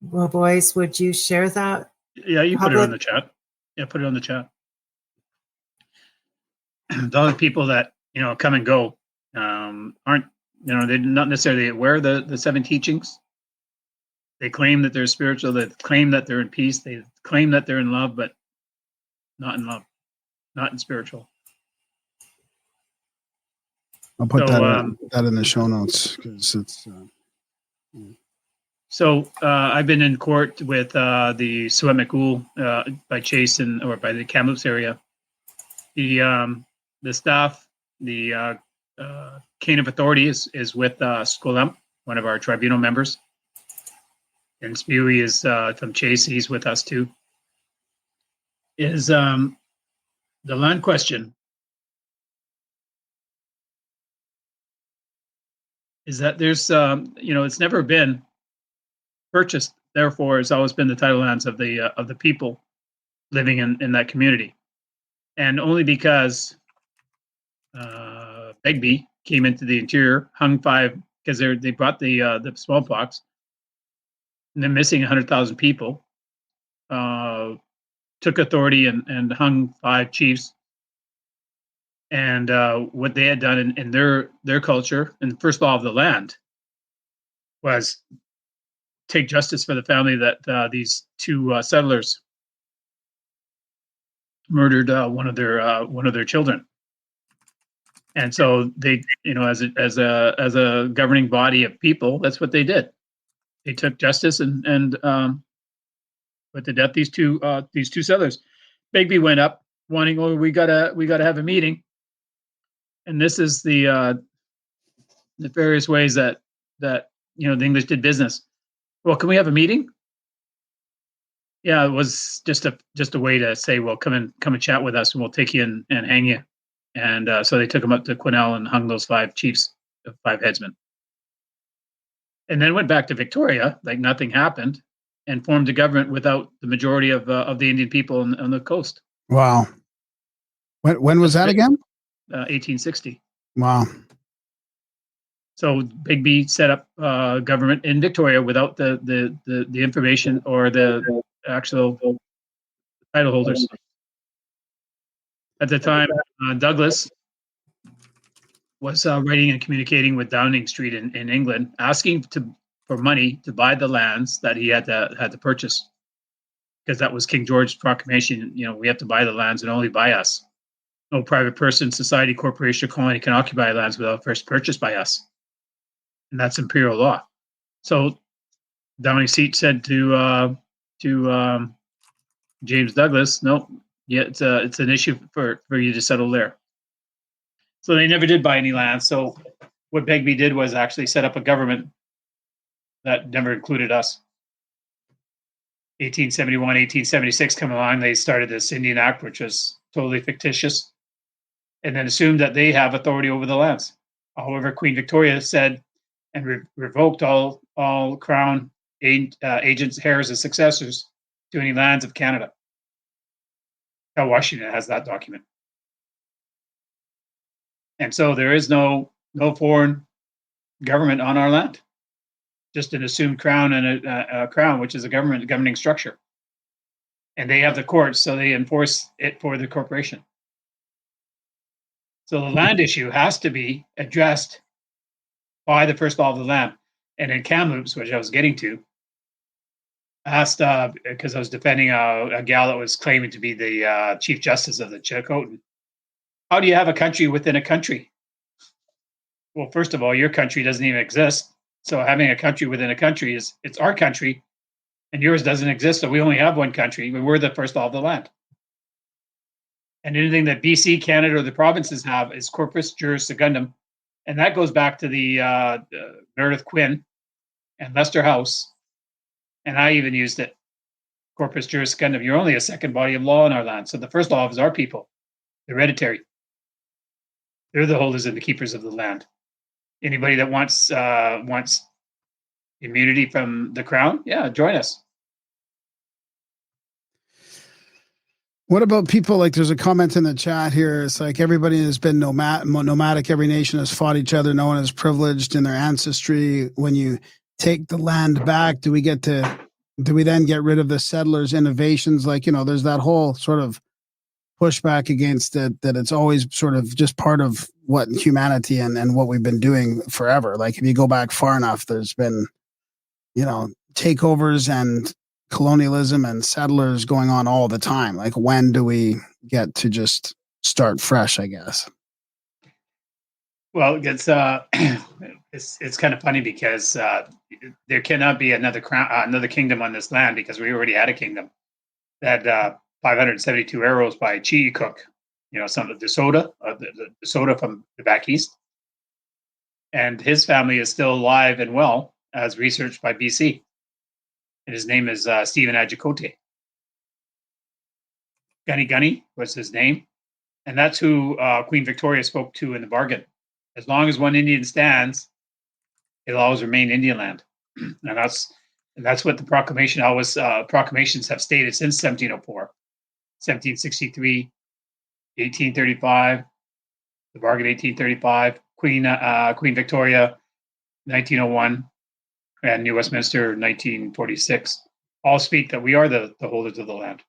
Well, boys, would you share that? Yeah, you put it on the chat. Yeah, put it on the chat. The other people that come and go aren't they're not necessarily aware of the 7 teachings. They claim that they're spiritual. They claim that they're in peace. They claim that they're in love, but not in love, not in spiritual. I'll put that in the show notes because it's. So I've been in court with the Suet McCool by Chase or by the Kamloops area. The staff, the Canaan Authority is with Skolem, one of our tribunal members. And Spewy is from Chase. He's with us too. Is the land question is that there's it's never been purchased. Therefore, it's always been the title lands of the people living in that community, and only because Begbie came into the interior, hung 5 because they brought the smallpox, and they're missing 100,000 people. Took authority and hung 5 chiefs. And what they had done in their culture, and the first law of the land, was take justice for the family that these 2 settlers murdered one of their children. And so they, as a governing body of people, that's what they did. They took justice and put to death these two settlers. Begbie went up wanting, we gotta have a meeting. And this is the various ways that the English did business. Well, can we have a meeting? Yeah, it was just a way to say, well, come and chat with us, and we'll take you and hang you. And so they took him up to Quesnel and hung those 5 chiefs, 5 headsmen, and then went back to Victoria like nothing happened, and formed a government without the majority of the Indian people on the coast. Wow. When was that again? 1860. Wow. So Begbie set up government in Victoria without the information or the actual title holders. At the time, Douglas was writing and communicating with Downing Street in England, asking for money to buy the lands that he had to purchase, because that was King George's proclamation. We have to buy the lands and only by us. No private person, society, corporation, or colony can occupy lands without first purchased by us. And that's imperial law. So Downing Street said to James Douglas, no, yeah, it's an issue for you to settle there. So they never did buy any land. So what Begbie did was actually set up a government that never included us. 1871, 1876 come along, they started this Indian Act, which was totally fictitious, and then assumed that they have authority over the lands. However, Queen Victoria said and revoked all Crown agents, heirs, and successors to any lands of Canada. Now, Washington has that document. And so there is no foreign government on our land, just an assumed crown and a crown, which is a governing structure. And they have the courts, so they enforce it for the corporation. So the land issue has to be addressed by the first law of the land. And in Kamloops, which I was getting to, I asked, because I was defending a gal that was claiming to be the Chief Justice of the Chilcotin, how do you have a country within a country? Well, first of all, your country doesn't even exist. So having a country within a country it's our country, and yours doesn't exist. So we only have one country. We're the first law of the land. And anything that BC, Canada, or the provinces have is corpus juris secundum. And that goes back to the Meredith Quinn and Lester House. And I even used it, corpus juris secundum. You're only a second body of law in our land. So the first law is our people, hereditary. They're the holders and the keepers of the land. Anybody that wants immunity from the crown, yeah, join us. What about people, like there's a comment in the chat here. It's like everybody has been nomadic. Every nation has fought each other. No one is privileged in their ancestry. When you take the land back, do we then get rid of the settlers' innovations? Like, there's that whole sort of pushback against it, that it's always sort of just part of what humanity and what we've been doing forever. Like if you go back far enough, there's been, takeovers and colonialism and settlers going on all the time. Like when do we get to just start fresh, I guess? Well, it's kind of funny because there cannot be another kingdom on this land, because we already had a kingdom that 572 arrows by Chi Cook, some of the Soda from the back east. And his family is still alive and well, as researched by BC. And his name is Stephen Adjacote. Gunny was his name. And that's who Queen Victoria spoke to in the bargain. As long as one Indian stands, it'll always remain Indian land. And that's what the proclamations have stated since 1704, 1763, 1835, the bargain 1835, Queen Victoria 1901, and New Westminster 1946, all speak that we are the holders of the land.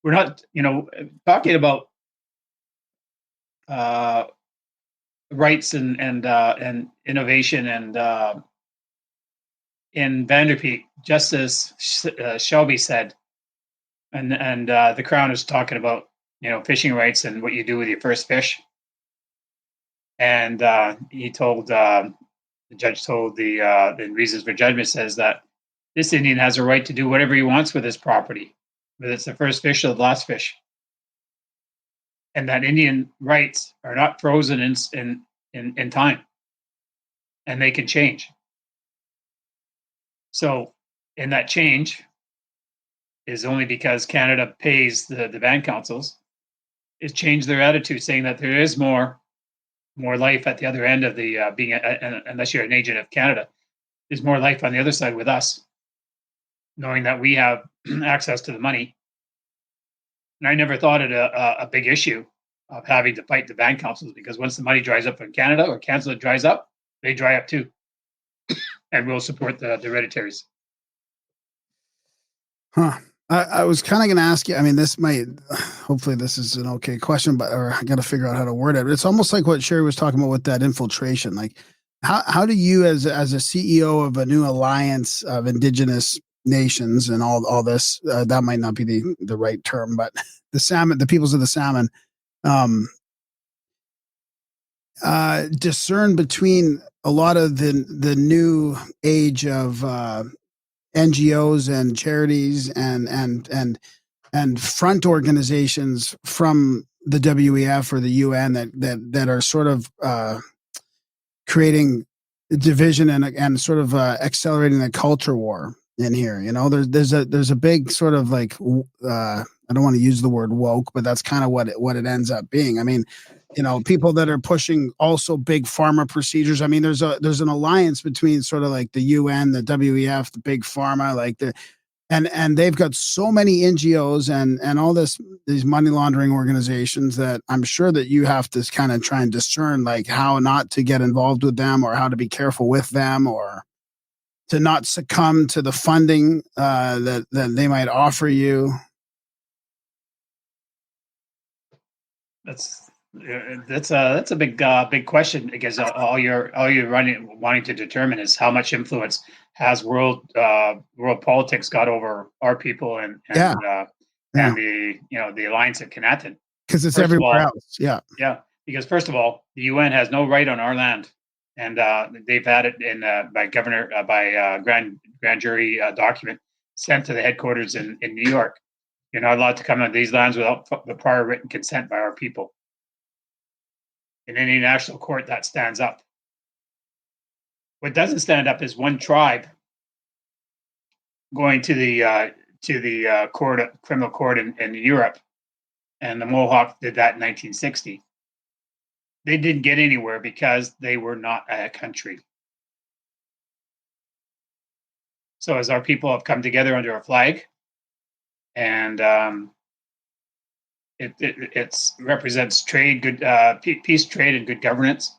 We're not, talking about rights and innovation, and in Vanderpeek, Justice Shelby said, and the Crown is talking about fishing rights and what you do with your first fish, and the judge told the reasons for judgment says that this Indian has a right to do whatever he wants with his property, whether it's the first fish or the last fish, and that Indian rights are not frozen in time, and they can change. So, and that change is only because Canada pays the band councils. It's changed their attitude, saying that there is more life at the other end of the being, unless you're an agent of Canada, there's more life on the other side with us, knowing that we have access to the money. And I never thought it a big issue of having to fight the band councils, because once the money dries up in Canada, or Canada dries up, they dry up too. And we'll support the hereditaries. Huh. I was kind of going to ask you, hopefully this is an okay question, or I got to figure out how to word it. It's almost like what Cheri was talking about with that infiltration. Like how do you, as a CEO of a new alliance of Indigenous nations and all this, that might not be the right term, but the peoples of the salmon, discern between a lot of the new age of NGOs and charities and front organizations from the WEF or the UN that are sort of creating division and sort of accelerating the culture war. in here. You know, there's a big sort of like I don't want to use the word woke, but that's kind of what it ends up being. I mean, you know, people that are pushing also big pharma procedures. I mean, there's an alliance between sort of like the UN, the WEF, the big pharma, like the and they've got so many NGOs and all these money laundering organizations that I'm sure that you have to kind of try and discern like how not to get involved with them or how to be careful with them or to not succumb to the funding that they might offer you. That's a big question because all you're wanting to determine is how much influence has world politics got over our people and the the alliance at Kanatin, because it's everywhere else. Yeah, because first of all, the UN has no right on our land, and they've had it in by grand jury document sent to the headquarters in New York. You're not allowed to come on these lands without the prior written consent by our people. In any national court, that stands up. What doesn't stand up is one tribe going to the criminal court in Europe, and the Mohawk did that in 1960. They didn't get anywhere because they were not a country. So as our people have come together under a flag, and it represents trade, good peace, trade, and good governance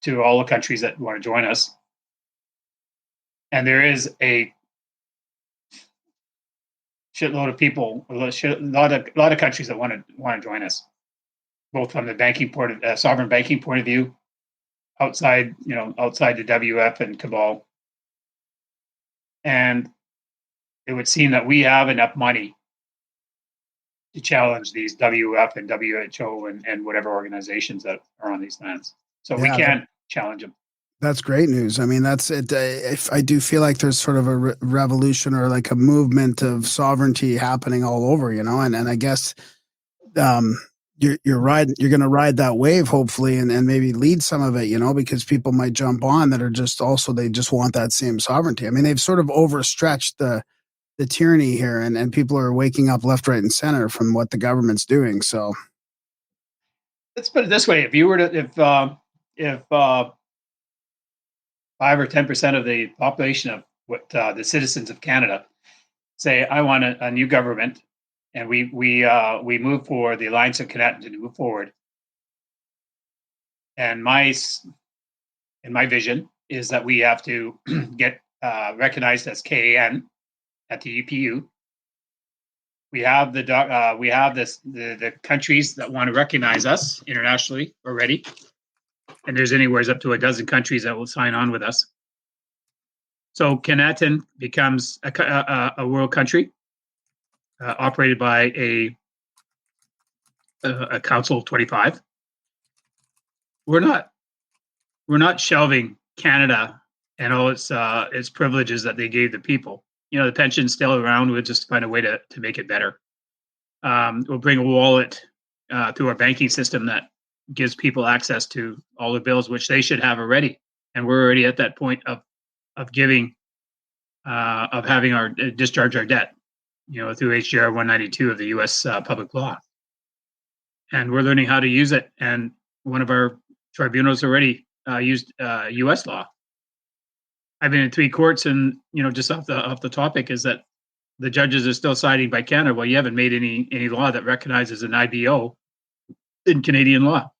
to all the countries that want to join us. And there is a shitload of people, a lot of countries that want to join us, both from the sovereign banking point of view, outside the WF and cabal. And it would seem that we have enough money to challenge these WF and WHO and whatever organizations that are on these lands. So we can challenge them. That's great news. I mean, that's it. I do feel like there's sort of a revolution or like a movement of sovereignty happening all over, you know, and I guess you're going to ride that wave, hopefully, and maybe lead some of it, you know, because people might jump on that are just also, they just want that same sovereignty. I mean, they've sort of overstretched the tyranny here, and people are waking up left, right, and center from what the government's doing. So let's put it this way: if 5 or 10% of the population of what the citizens of Canada say, I want a new government, and we move for the Alliance of Kanatin to move forward. And my vision is that we have to get recognized as KAN at the UPU. We have the countries that want to recognize us internationally already, and there's anywhere up to a dozen countries that will sign on with us. So Kanatin becomes a world country operated by a Council of 25. We're not shelving Canada and all its privileges that they gave the people. You know, the pension's still around. We'll just find a way to make it better. We'll bring a wallet through our banking system that gives people access to all the bills, which they should have already. And we're already at that point of giving, of having our discharge our debt, you know, through HJR 192 of the U.S. public law. And we're learning how to use it. And one of our tribunals already used U.S. law. I've been in 3 courts, and you know, just off the topic is that the judges are still siding by Canada. Well, you haven't made any law that recognizes an IBO in Canadian law.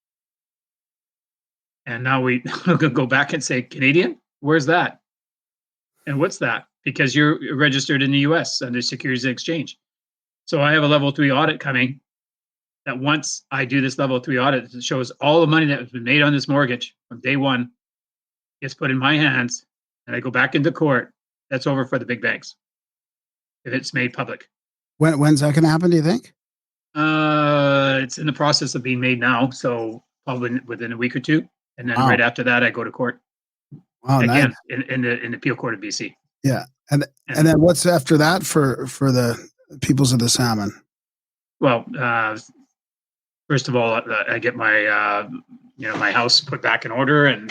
And now we go back and say, Canadian, where's that? And what's that? Because you're registered in the U.S. under Securities and Exchange. So I have a level 3 audit coming. That once I do this level 3 audit, it shows all the money that has been made on this mortgage from day one gets put in my hands, and I go back into court. That's over for the big banks if it's made public. When's that going to happen, do you think? It's in the process of being made now, so probably within a week or 2, and then right after that, I go to court. Wow, again, nice. in the appeal court of BC. Yeah, and then what's after that for the peoples of the Salmon? Well, first of all, I get my my house put back in order, and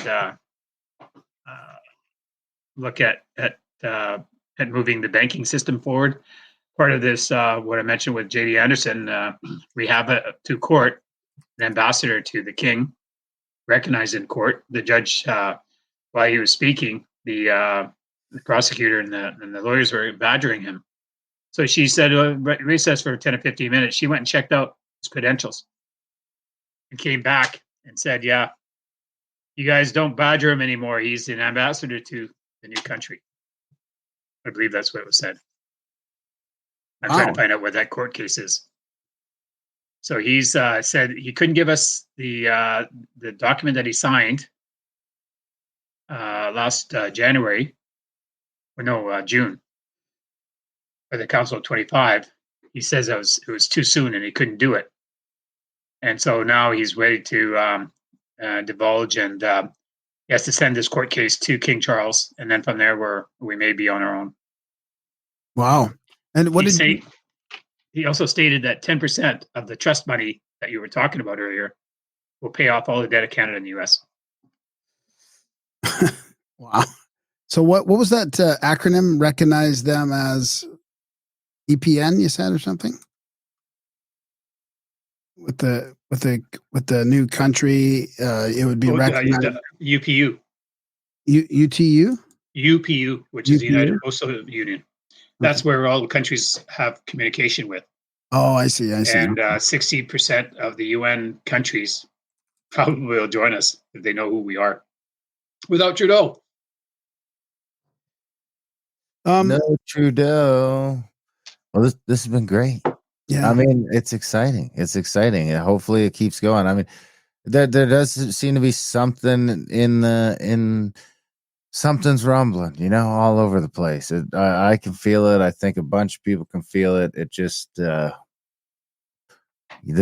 look at at moving the banking system forward. Part of this, what I mentioned with J.D. Anderson, we have to court an ambassador to the king, recognized in court. The judge, while he was speaking, the prosecutor and the lawyers were badgering him. So she said, recess for 10 or 15 minutes. She went and checked out his credentials and came back and said, yeah, you guys don't badger him anymore. He's an ambassador to the new country. I believe that's what it was said. I'm trying to find out what that court case is. So he's said he couldn't give us the document that he signed last January, or no, June, for the Council of 25. He says it was too soon and he couldn't do it. And so now he's ready to divulge, and he has to send this court case to King Charles, and then from there we may be on our own. Wow. And what did he also stated that 10% of the trust money that you were talking about earlier will pay off all the debt of Canada and the U.S. Wow. So what was that acronym? Recognize them as EPN, you said, or something? With the new country, it would be recognized. UPU. UTU? UPU, which is the UPU? United Postal Union. That's where all the countries have communication with. Oh, I see. And 60% of the UN countries probably will join us if they know who we are. Without Trudeau. No Trudeau. Well, this has been great. Yeah. I mean, it's exciting. It's exciting. And hopefully it keeps going. I mean, there does seem to be something in something's rumbling, all over the place. I can feel it. I think a bunch of people can feel it. It just the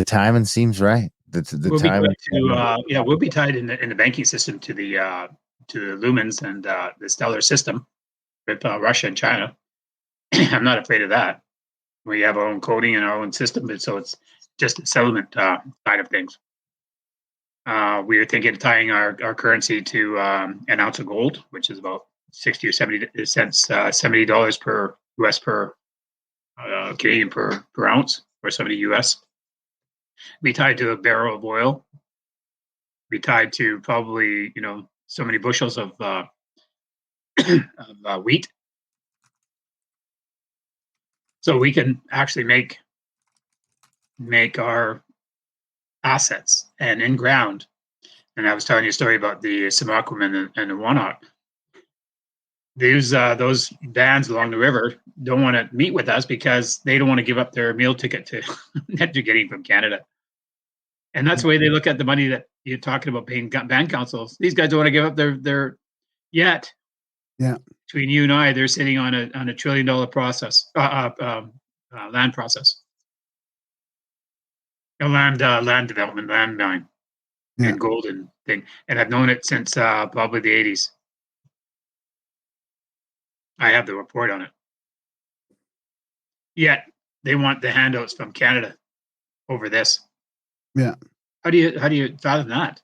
timing seems right. We'll be tied in the banking system to the lumens and the stellar system with Russia and China. I'm not afraid of that. We have our own coding and our own system, but so it's just the settlement side of things. We are thinking of tying our currency to an ounce of gold, which is about 60 or 70 cents, $70 per US per Canadian per ounce, or 70 US. Be tied to a barrel of oil. Be tied to probably so many bushels of wheat. So we can actually make our assets and in ground. And I was telling you a story about the Samaquim and the Wannock. Those bands along the river don't want to meet with us because they don't want to give up their meal ticket that they're getting from Canada. And that's the way they look at the money that you're talking about paying band councils. These guys don't want to give up their yet. Yeah. Between you and I, they're sitting on a $1 trillion land process. Land development, land mine, and golden thing. And I've known it since probably the 80s. I have the report on it. Yet they want the handouts from Canada over this. Yeah. How do you fathom that?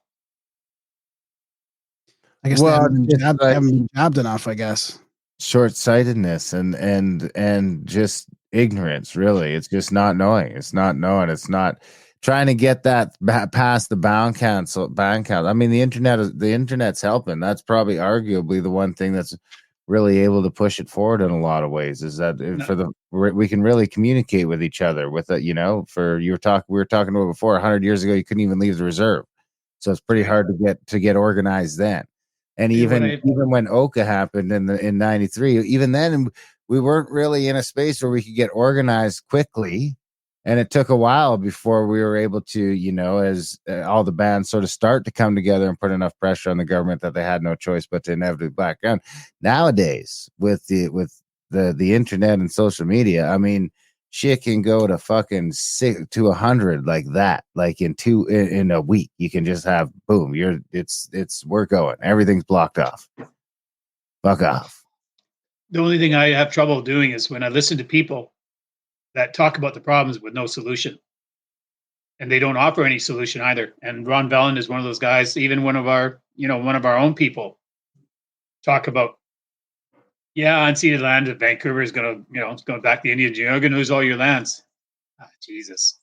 I guess they haven't been jabbed enough, I guess. Short-sightedness and just ignorance, really. It's just not knowing. It's not knowing. It's not trying to get that past the bank council. I mean, the internet's helping. That's probably arguably the one thing that's really able to push it forward in a lot of ways, is that we can really communicate with each other with it. We were talking about before, 100 years ago, you couldn't even leave the reserve. So it's pretty hard to get organized then. And even when Oka happened in 93, even then we weren't really in a space where we could get organized quickly. And it took a while before we were able to, as all the bands sort of start to come together and put enough pressure on the government that they had no choice but to inevitably back down. Nowadays, with the internet and social media, I mean, shit can go to fucking 6 to 100 like that, like in a week. You can just have boom. We're going. Everything's blocked off. Fuck off. The only thing I have trouble doing is when I listen to people that talk about the problems with no solution, and they don't offer any solution either. And Ron Bellin is one of those guys. Even one of our own people talk about, Yeah, unceded land of Vancouver is going to, it's going back to the Indians. You're going to lose all your lands. Jesus.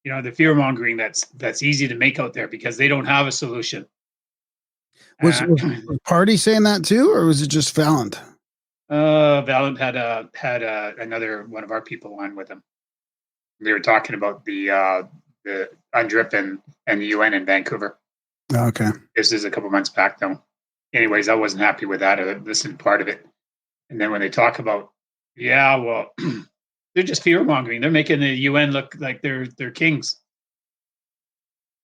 The fear mongering that's easy to make out there because they don't have a solution. Was Party saying that too, or was it just Valent? Valent had another one of our people on with him. They were talking about the UNDRIP and the UN in Vancouver. Okay. This is a couple months back though. Anyways, I wasn't happy with that. I listened to part of it. And then when they talk about, well, they're just fear mongering. They're making the UN look like they're kings.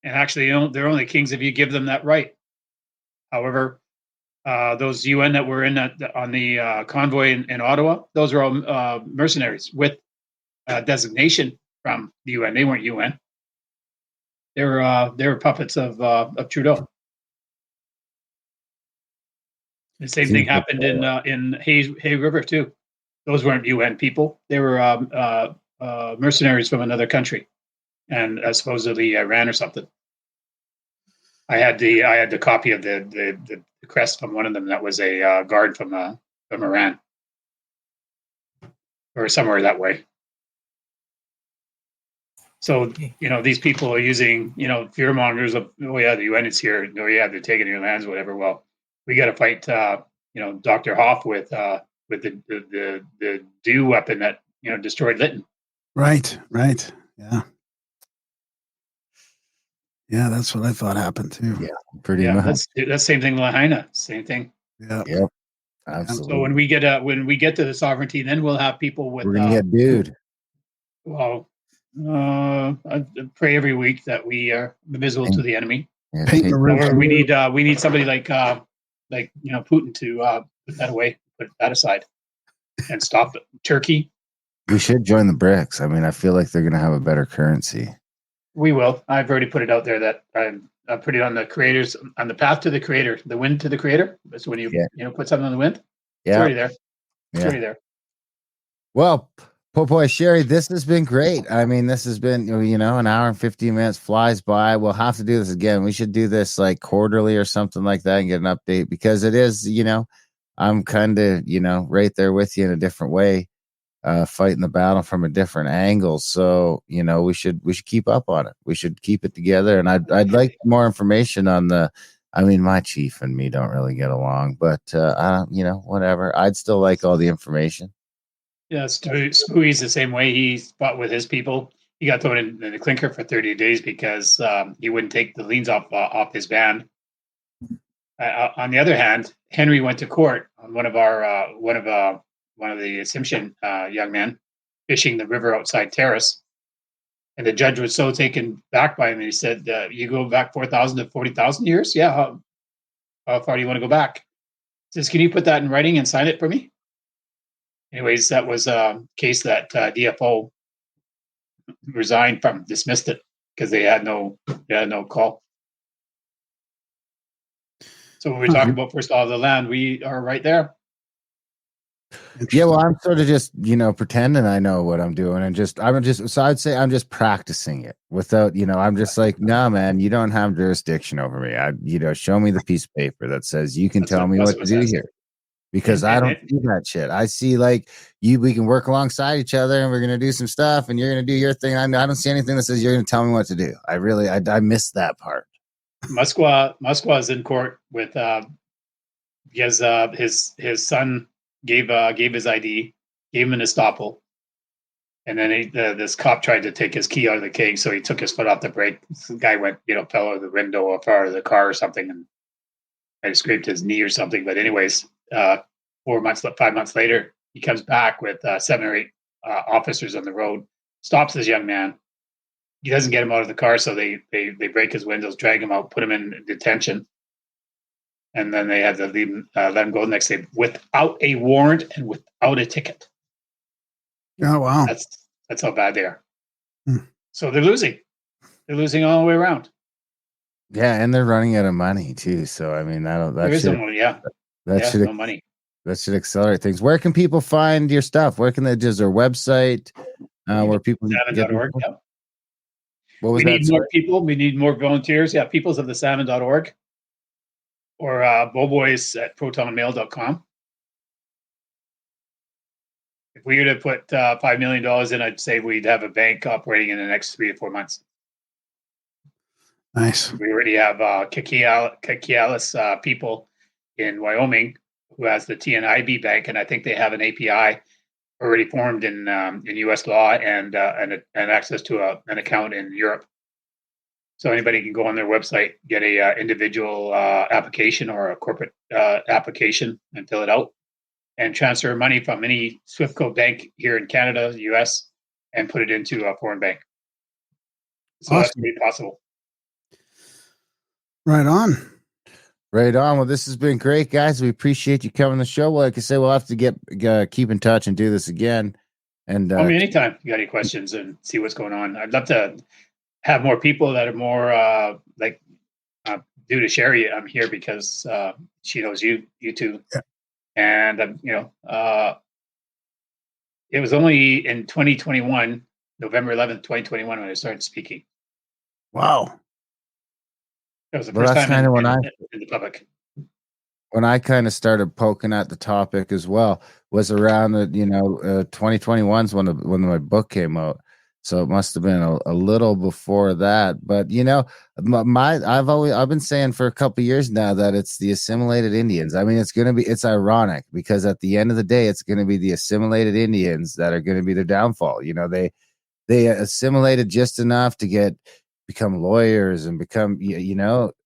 And actually, they're only kings if you give them that right. However, those UN that were on the convoy in Ottawa, those are all mercenaries with designation from the UN. They weren't UN. They were puppets of Trudeau. The same thing happened in Hay River too. Those weren't UN people. They were mercenaries from another country, and supposedly Iran or something. I had the copy of the crest from one of them that was a guard from Iran or somewhere that way. So these people are using fear mongers of the UN is here. They're taking your lands, whatever. Well, we got to fight Dr. Hoff with the DEW weapon that destroyed Lytton. Right. Yeah. Yeah, that's what I thought happened too. Yeah, pretty much. That's the same thing. Lahaina, same thing. Yeah. Yep. Absolutely. So when we get to the sovereignty, then we'll have people with. We're gonna get dude. Well, I pray every week that we are invisible to the enemy. Yeah, Or we need somebody like Putin to put that away, put that aside, and stop it. Turkey. we should join the BRICS. I mean, I feel like they're gonna have a better currency. We will. I've already put it out there that I put it on the creators on the path to the creator, the wind to the creator. That's when you put something on the wind. It's already there. It's already there. Well, Popois, Cheri, this has been great. I mean, this has been, an hour and 15 minutes flies by. We'll have to do this again. We should do this like quarterly or something like that and get an update because it is, I'm kind of, right there with you in a different way, fighting the battle from a different angle. So, we should keep up on it. We should keep it together. And I'd like more information on my chief and me don't really get along, but, whatever. I'd still like all the information. Yeah, Spooey's the same way. He fought with his people. He got thrown in the clinker for 30 days because he wouldn't take the liens off his band. On the other hand, Henry went to court on one of the Simpson young men fishing the river outside Terrace, and the judge was so taken back by him. He said, "You go back 4,000 to 40,000 years? Yeah. How far do you want to go back?" He says, "Can you put that in writing and sign it for me?" Anyways, that was a case that DFO resigned from, dismissed it because they had no call. So when we're talking about first law of the land, we are right there. Yeah, well, I'm sort of just, pretending I know what I'm doing and so I'd say I'm just practicing it without, I'm just like, no, man, you don't have jurisdiction over me. Show me the piece of paper that says you can tell me what to do here. Because I don't see that shit. I see we can work alongside each other and we're going to do some stuff and you're going to do your thing. I don't see anything that says you're going to tell me what to do. I miss that part. Musqua is in court with, because his son gave his ID, gave him an estoppel. And then this cop tried to take his key out of the keg. So he took his foot off the brake. The guy went, fell out of the window or far out of the car or something. And I scraped his knee or something. But anyways, 5 months later, he comes back with 7 or 8 officers on the road, stops this young man. He doesn't get him out of the car, so they break his windows, drag him out, put him in detention, and then they had to leave him, let him go the next day without a warrant and without a ticket. Oh wow, that's how bad they are. So they're losing. They're losing all the way around. Yeah, and they're running out of money too. So I mean, there is no money. No money. That should accelerate things. Where can people find your stuff? Where can they? Is there a website where people Salmon.org? Yeah. What was we that? Need more people. We need more volunteers. Yeah, peoplesofthesalmon.org or Popois at protonmail.com. if we were to put $5 million in, I'd say we'd have a bank operating in the next 3 to 4 months. Nice. We already have Kakialis people in Wyoming who has the TNIB bank, and I think they have an API already formed in U.S. law and access to an account in Europe. So anybody can go on their website, get a individual application or a corporate application and fill it out, and transfer money from any SWIFT code bank here in Canada, U.S., and put it into a foreign bank. So that's Awesome. really possible. Right on. Right on. Well, this has been great, guys. We appreciate you coming on the show. Well, like I say, we'll have to keep in touch and do this again. And Call me anytime if you got any questions and see what's going on. I'd love to have more people that are more due to Cheri. I'm here because she knows you two, Yeah. And it was only in 2021, November 11th, 2021, when I started speaking. Wow. That was the Well, first that's time kinda in the public. when I kind of started poking at the topic as well was around the 2021's when my book came out, so it must have been a little before that. But I've been saying for a couple of years now that it's the assimilated Indians. I mean, it's ironic because at the end of the day, it's going to be the assimilated Indians that are going to be their downfall. They assimilated just enough to become lawyers and become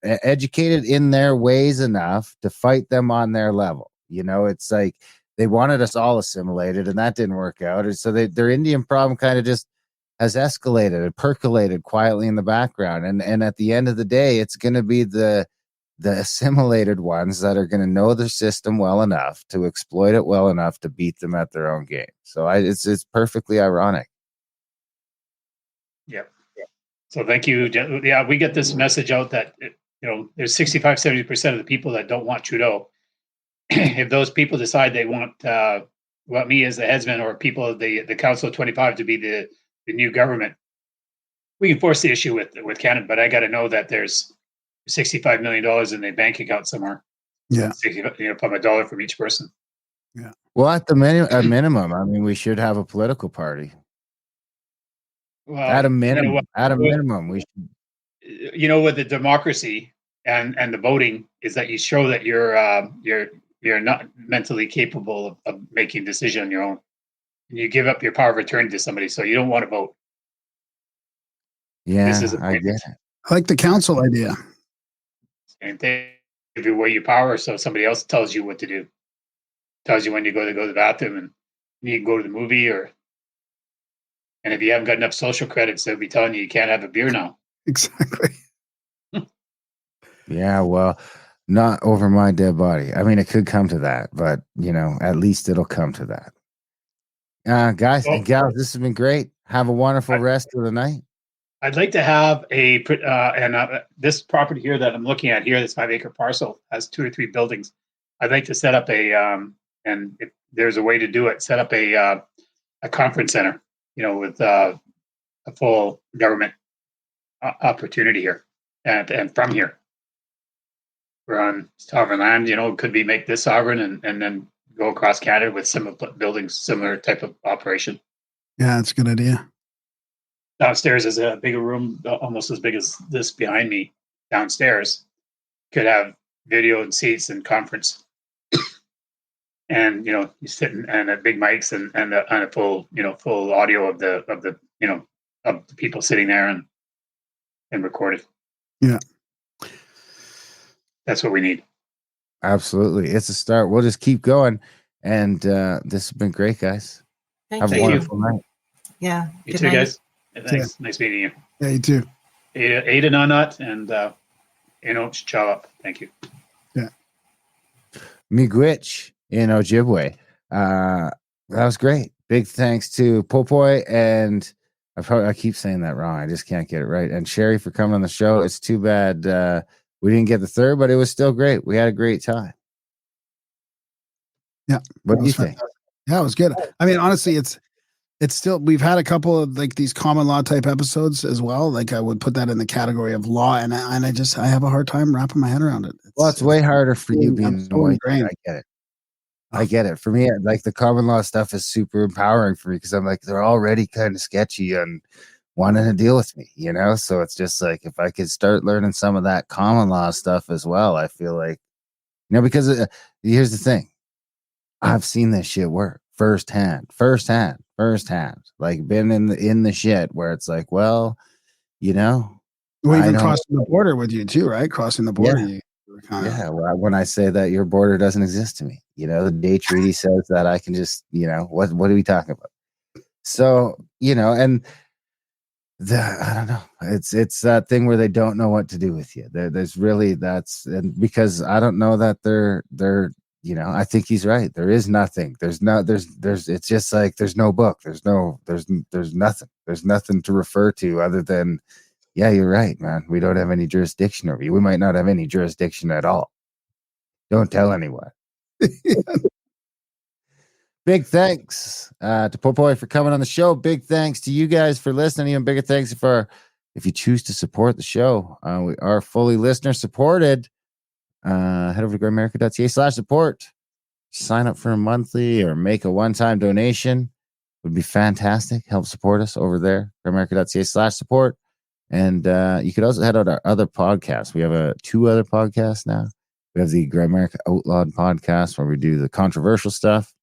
educated in their ways enough to fight them on their level. It's like they wanted us all assimilated and that didn't work out, and so their Indian problem kind of just has escalated and percolated quietly in the background, and at the end of the day, it's going to be the assimilated ones that are going to know their system well enough to exploit it well enough to beat them at their own game. So it's perfectly ironic. Yep. So thank you. Yeah, we get this message out that there's 65-70% of the people that don't want Trudeau. If those people decide they want me as the headsman or people of the Council of 25 to be the new government, we can force the issue with Canada. But I got to know that there's $65 million in their bank account somewhere. Yeah. From $1 from each person. Yeah. Well, at minimum, I mean, we should have a political party. Well, At a minimum, we should. With the democracy and the voting is that you show that you're not mentally capable of making a decision on your own. And you give up your power of attorney to somebody, so you don't want to vote. Yeah, This is I get it. I like the council idea. And they give away your power, so somebody else tells you what to do. Tells you when you go to the bathroom, and you can go to the movie, and if you haven't got enough social credits, they'll be telling you can't have a beer now. Exactly. Yeah, well, not over my dead body. I mean, it could come to that, but at least it'll come to that. Guys and gals, this has been great. Have a wonderful rest of the night. I'd like to have this property here that I'm looking at here, this 5-acre parcel, has 2 or 3 buildings. I'd like to set up and if there's a way to do it, set up a conference center, with a full government opportunity here and from here. We're on sovereign land, could be make this sovereign and then go across Canada with some buildings, similar type of operation. Yeah, that's a good idea. Downstairs is a bigger room, almost as big as this behind me. Downstairs could have video and seats and conference, and you sit and at big mics and a full full audio of the people sitting there and recorded. Yeah, that's what we need. Absolutely, it's a start. We'll just keep going, and this has been great, guys. Thank Have you. a wonderful night. Yeah. You good too, night. guys. Thanks. Nice meeting you. Yeah, you too. Ada Nanat and Chalop. Thank you. Yeah. Miigwech in Ojibwe. That was great. Big thanks to Popois and I keep saying that wrong. I just can't get it right. And Cheri for coming on the show. It's too bad we didn't get the third, but it was still great. We had a great time. Yeah. What do you think? Yeah, it was good. I mean, honestly, it's still, we've had a couple of like these common law type episodes as well. Like I would put that in the category of law, and I have a hard time wrapping my head around it. Well, it's way harder for you being so white. ingrained. I get it. I get it. For me, like the common law stuff is super empowering for me because I'm like, they're already kind of sketchy and wanting to deal with me, you know? So it's just like, if I could start learning some of that common law stuff as well, I feel like, you know, because here's the thing. I've seen this shit work firsthand, like been in the shit where it's like, well, you know, Well, I even don't- crossing the border with you too, right? Crossing the border, Yeah. you were kinda- yeah, well, when I say that your border doesn't exist to me, you know, the Day Treaty says that I can just, you know, what are we talking about? So, you know, and I don't know. It's that thing where they don't know what to do with you. There's really and because I don't know that they're you know, I think he's right. There is nothing. There's it's just like there's no book. There's nothing. There's nothing to refer to other than, yeah, you're right, man. We don't have any jurisdiction over you. We might not have any jurisdiction at all. Don't tell anyone. Big thanks to Popois for coming on the show. Big thanks to you guys for listening. Even bigger thanks if you choose to support the show. We are fully listener supported. Head over to grimerica.ca/support. Sign up for a monthly or make a one-time donation. Would be fantastic. Help support us over there. grimerica.ca/support. And you could also head out our other podcasts. We have 2 other podcasts now. We have the Grimerica Outlawed podcast where we do the controversial stuff,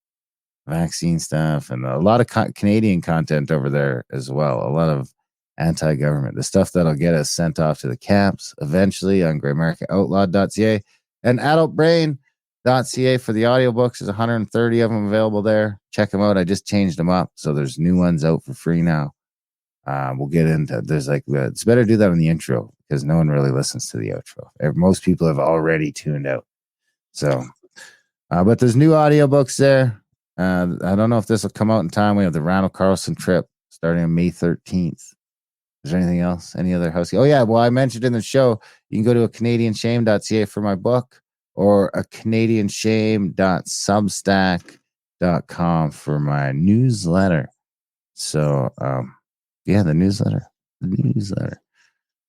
vaccine stuff, and a lot of Canadian content over there as well. A lot of anti-government, the stuff that'll get us sent off to the camps eventually on grimericaoutlawed.ca and adultbrain.ca for the audiobooks. There's 130 of them available there. Check them out. I just changed them up, so there's new ones out for free now. We'll get into there's like it's better to do that in the intro because no one really listens to the outro. Most people have already tuned out. So but there's new audiobooks there. I don't know if this will come out in time. We have the Randall Carlson trip starting on May 13th. Is there anything else? Any other house? Oh yeah, well, I mentioned in the show you can go to a canadianshame.ca for my book or a canadianshame.substack.com for my newsletter. So yeah, the newsletter.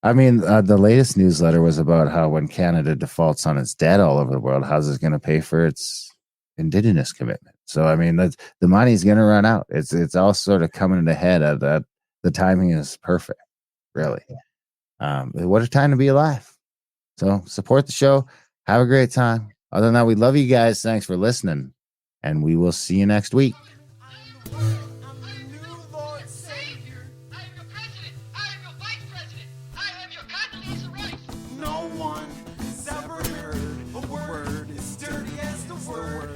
I mean, the latest newsletter was about how when Canada defaults on its debt all over the world, how's it going to pay for its Indigenous commitment? So, I mean, the money's going to run out. It's all sort of coming to head at that. The timing is perfect, really. What a time to be alive. So support the show. Have a great time. Other than that, we love you guys. Thanks for listening. And we will see you next week. No one has ever heard a word as dirty as the word.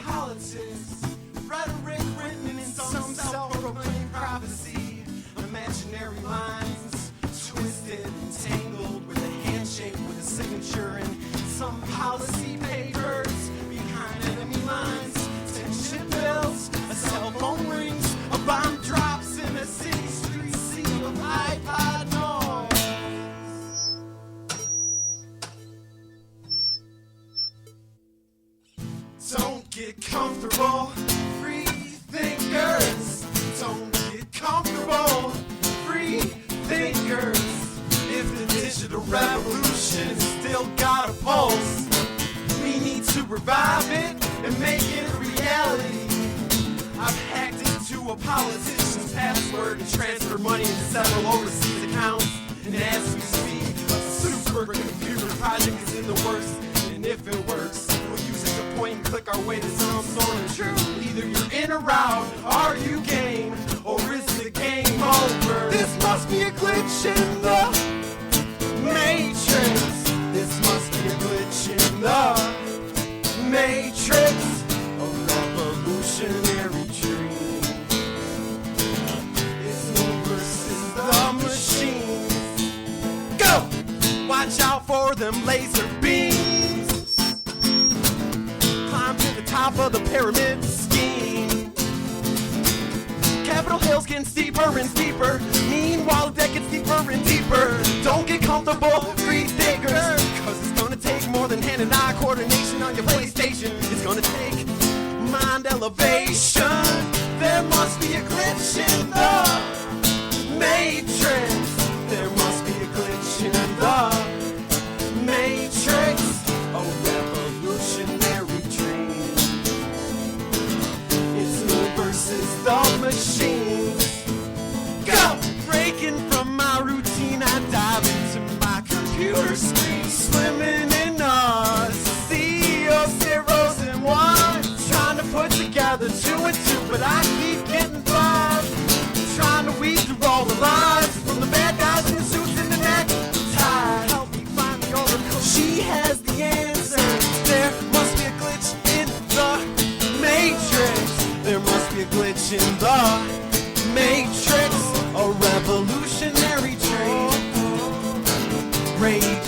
Politics, rhetoric written in some self-proclaimed prophecy. Imaginary lines, twisted and tangled with a handshake with a signature and some policy papers behind enemy lines. Tension builds, a cell phone rings, a bomb drops in a city street sea of iPod noise. Don't get comfortable, free thinkers. Don't get comfortable, free thinkers. If the digital revolution still got a pulse, we need to revive it and make it a reality. I've hacked into a politician's password and transferred money into several overseas accounts. And as we speak, a supercomputer project is in the works. And if it works, we'll use it to point and click our way to some sort of truth. Either you're in or out, are you game, or is the game over? This must be a glitch in the Matrix. This must be a glitch in the Matrix. A revolutionary dream. It's me versus the machine. Go! Watch out for them laser beams. Climb to the top of the pyramid scheme. Capitol Hill's getting steeper and steeper. Meanwhile, the deck gets deeper and deeper. Don't get comfortable, free thinkers. Cause it's gonna take more than hand and eye coordination on your PlayStation. It's gonna take mind elevation. There must be a glitch in the Matrix. There must be a glitch in the Matrix. A revolutionary dream.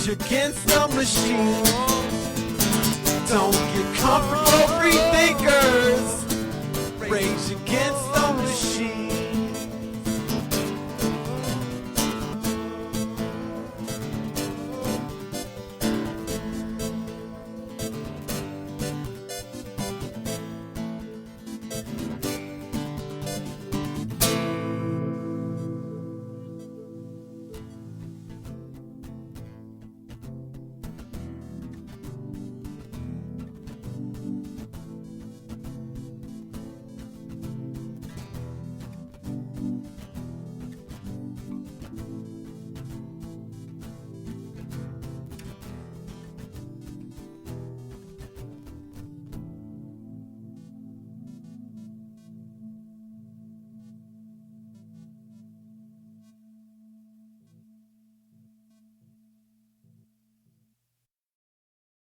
Rage against the machine. Don't get comfortable, free thinkers. Rage against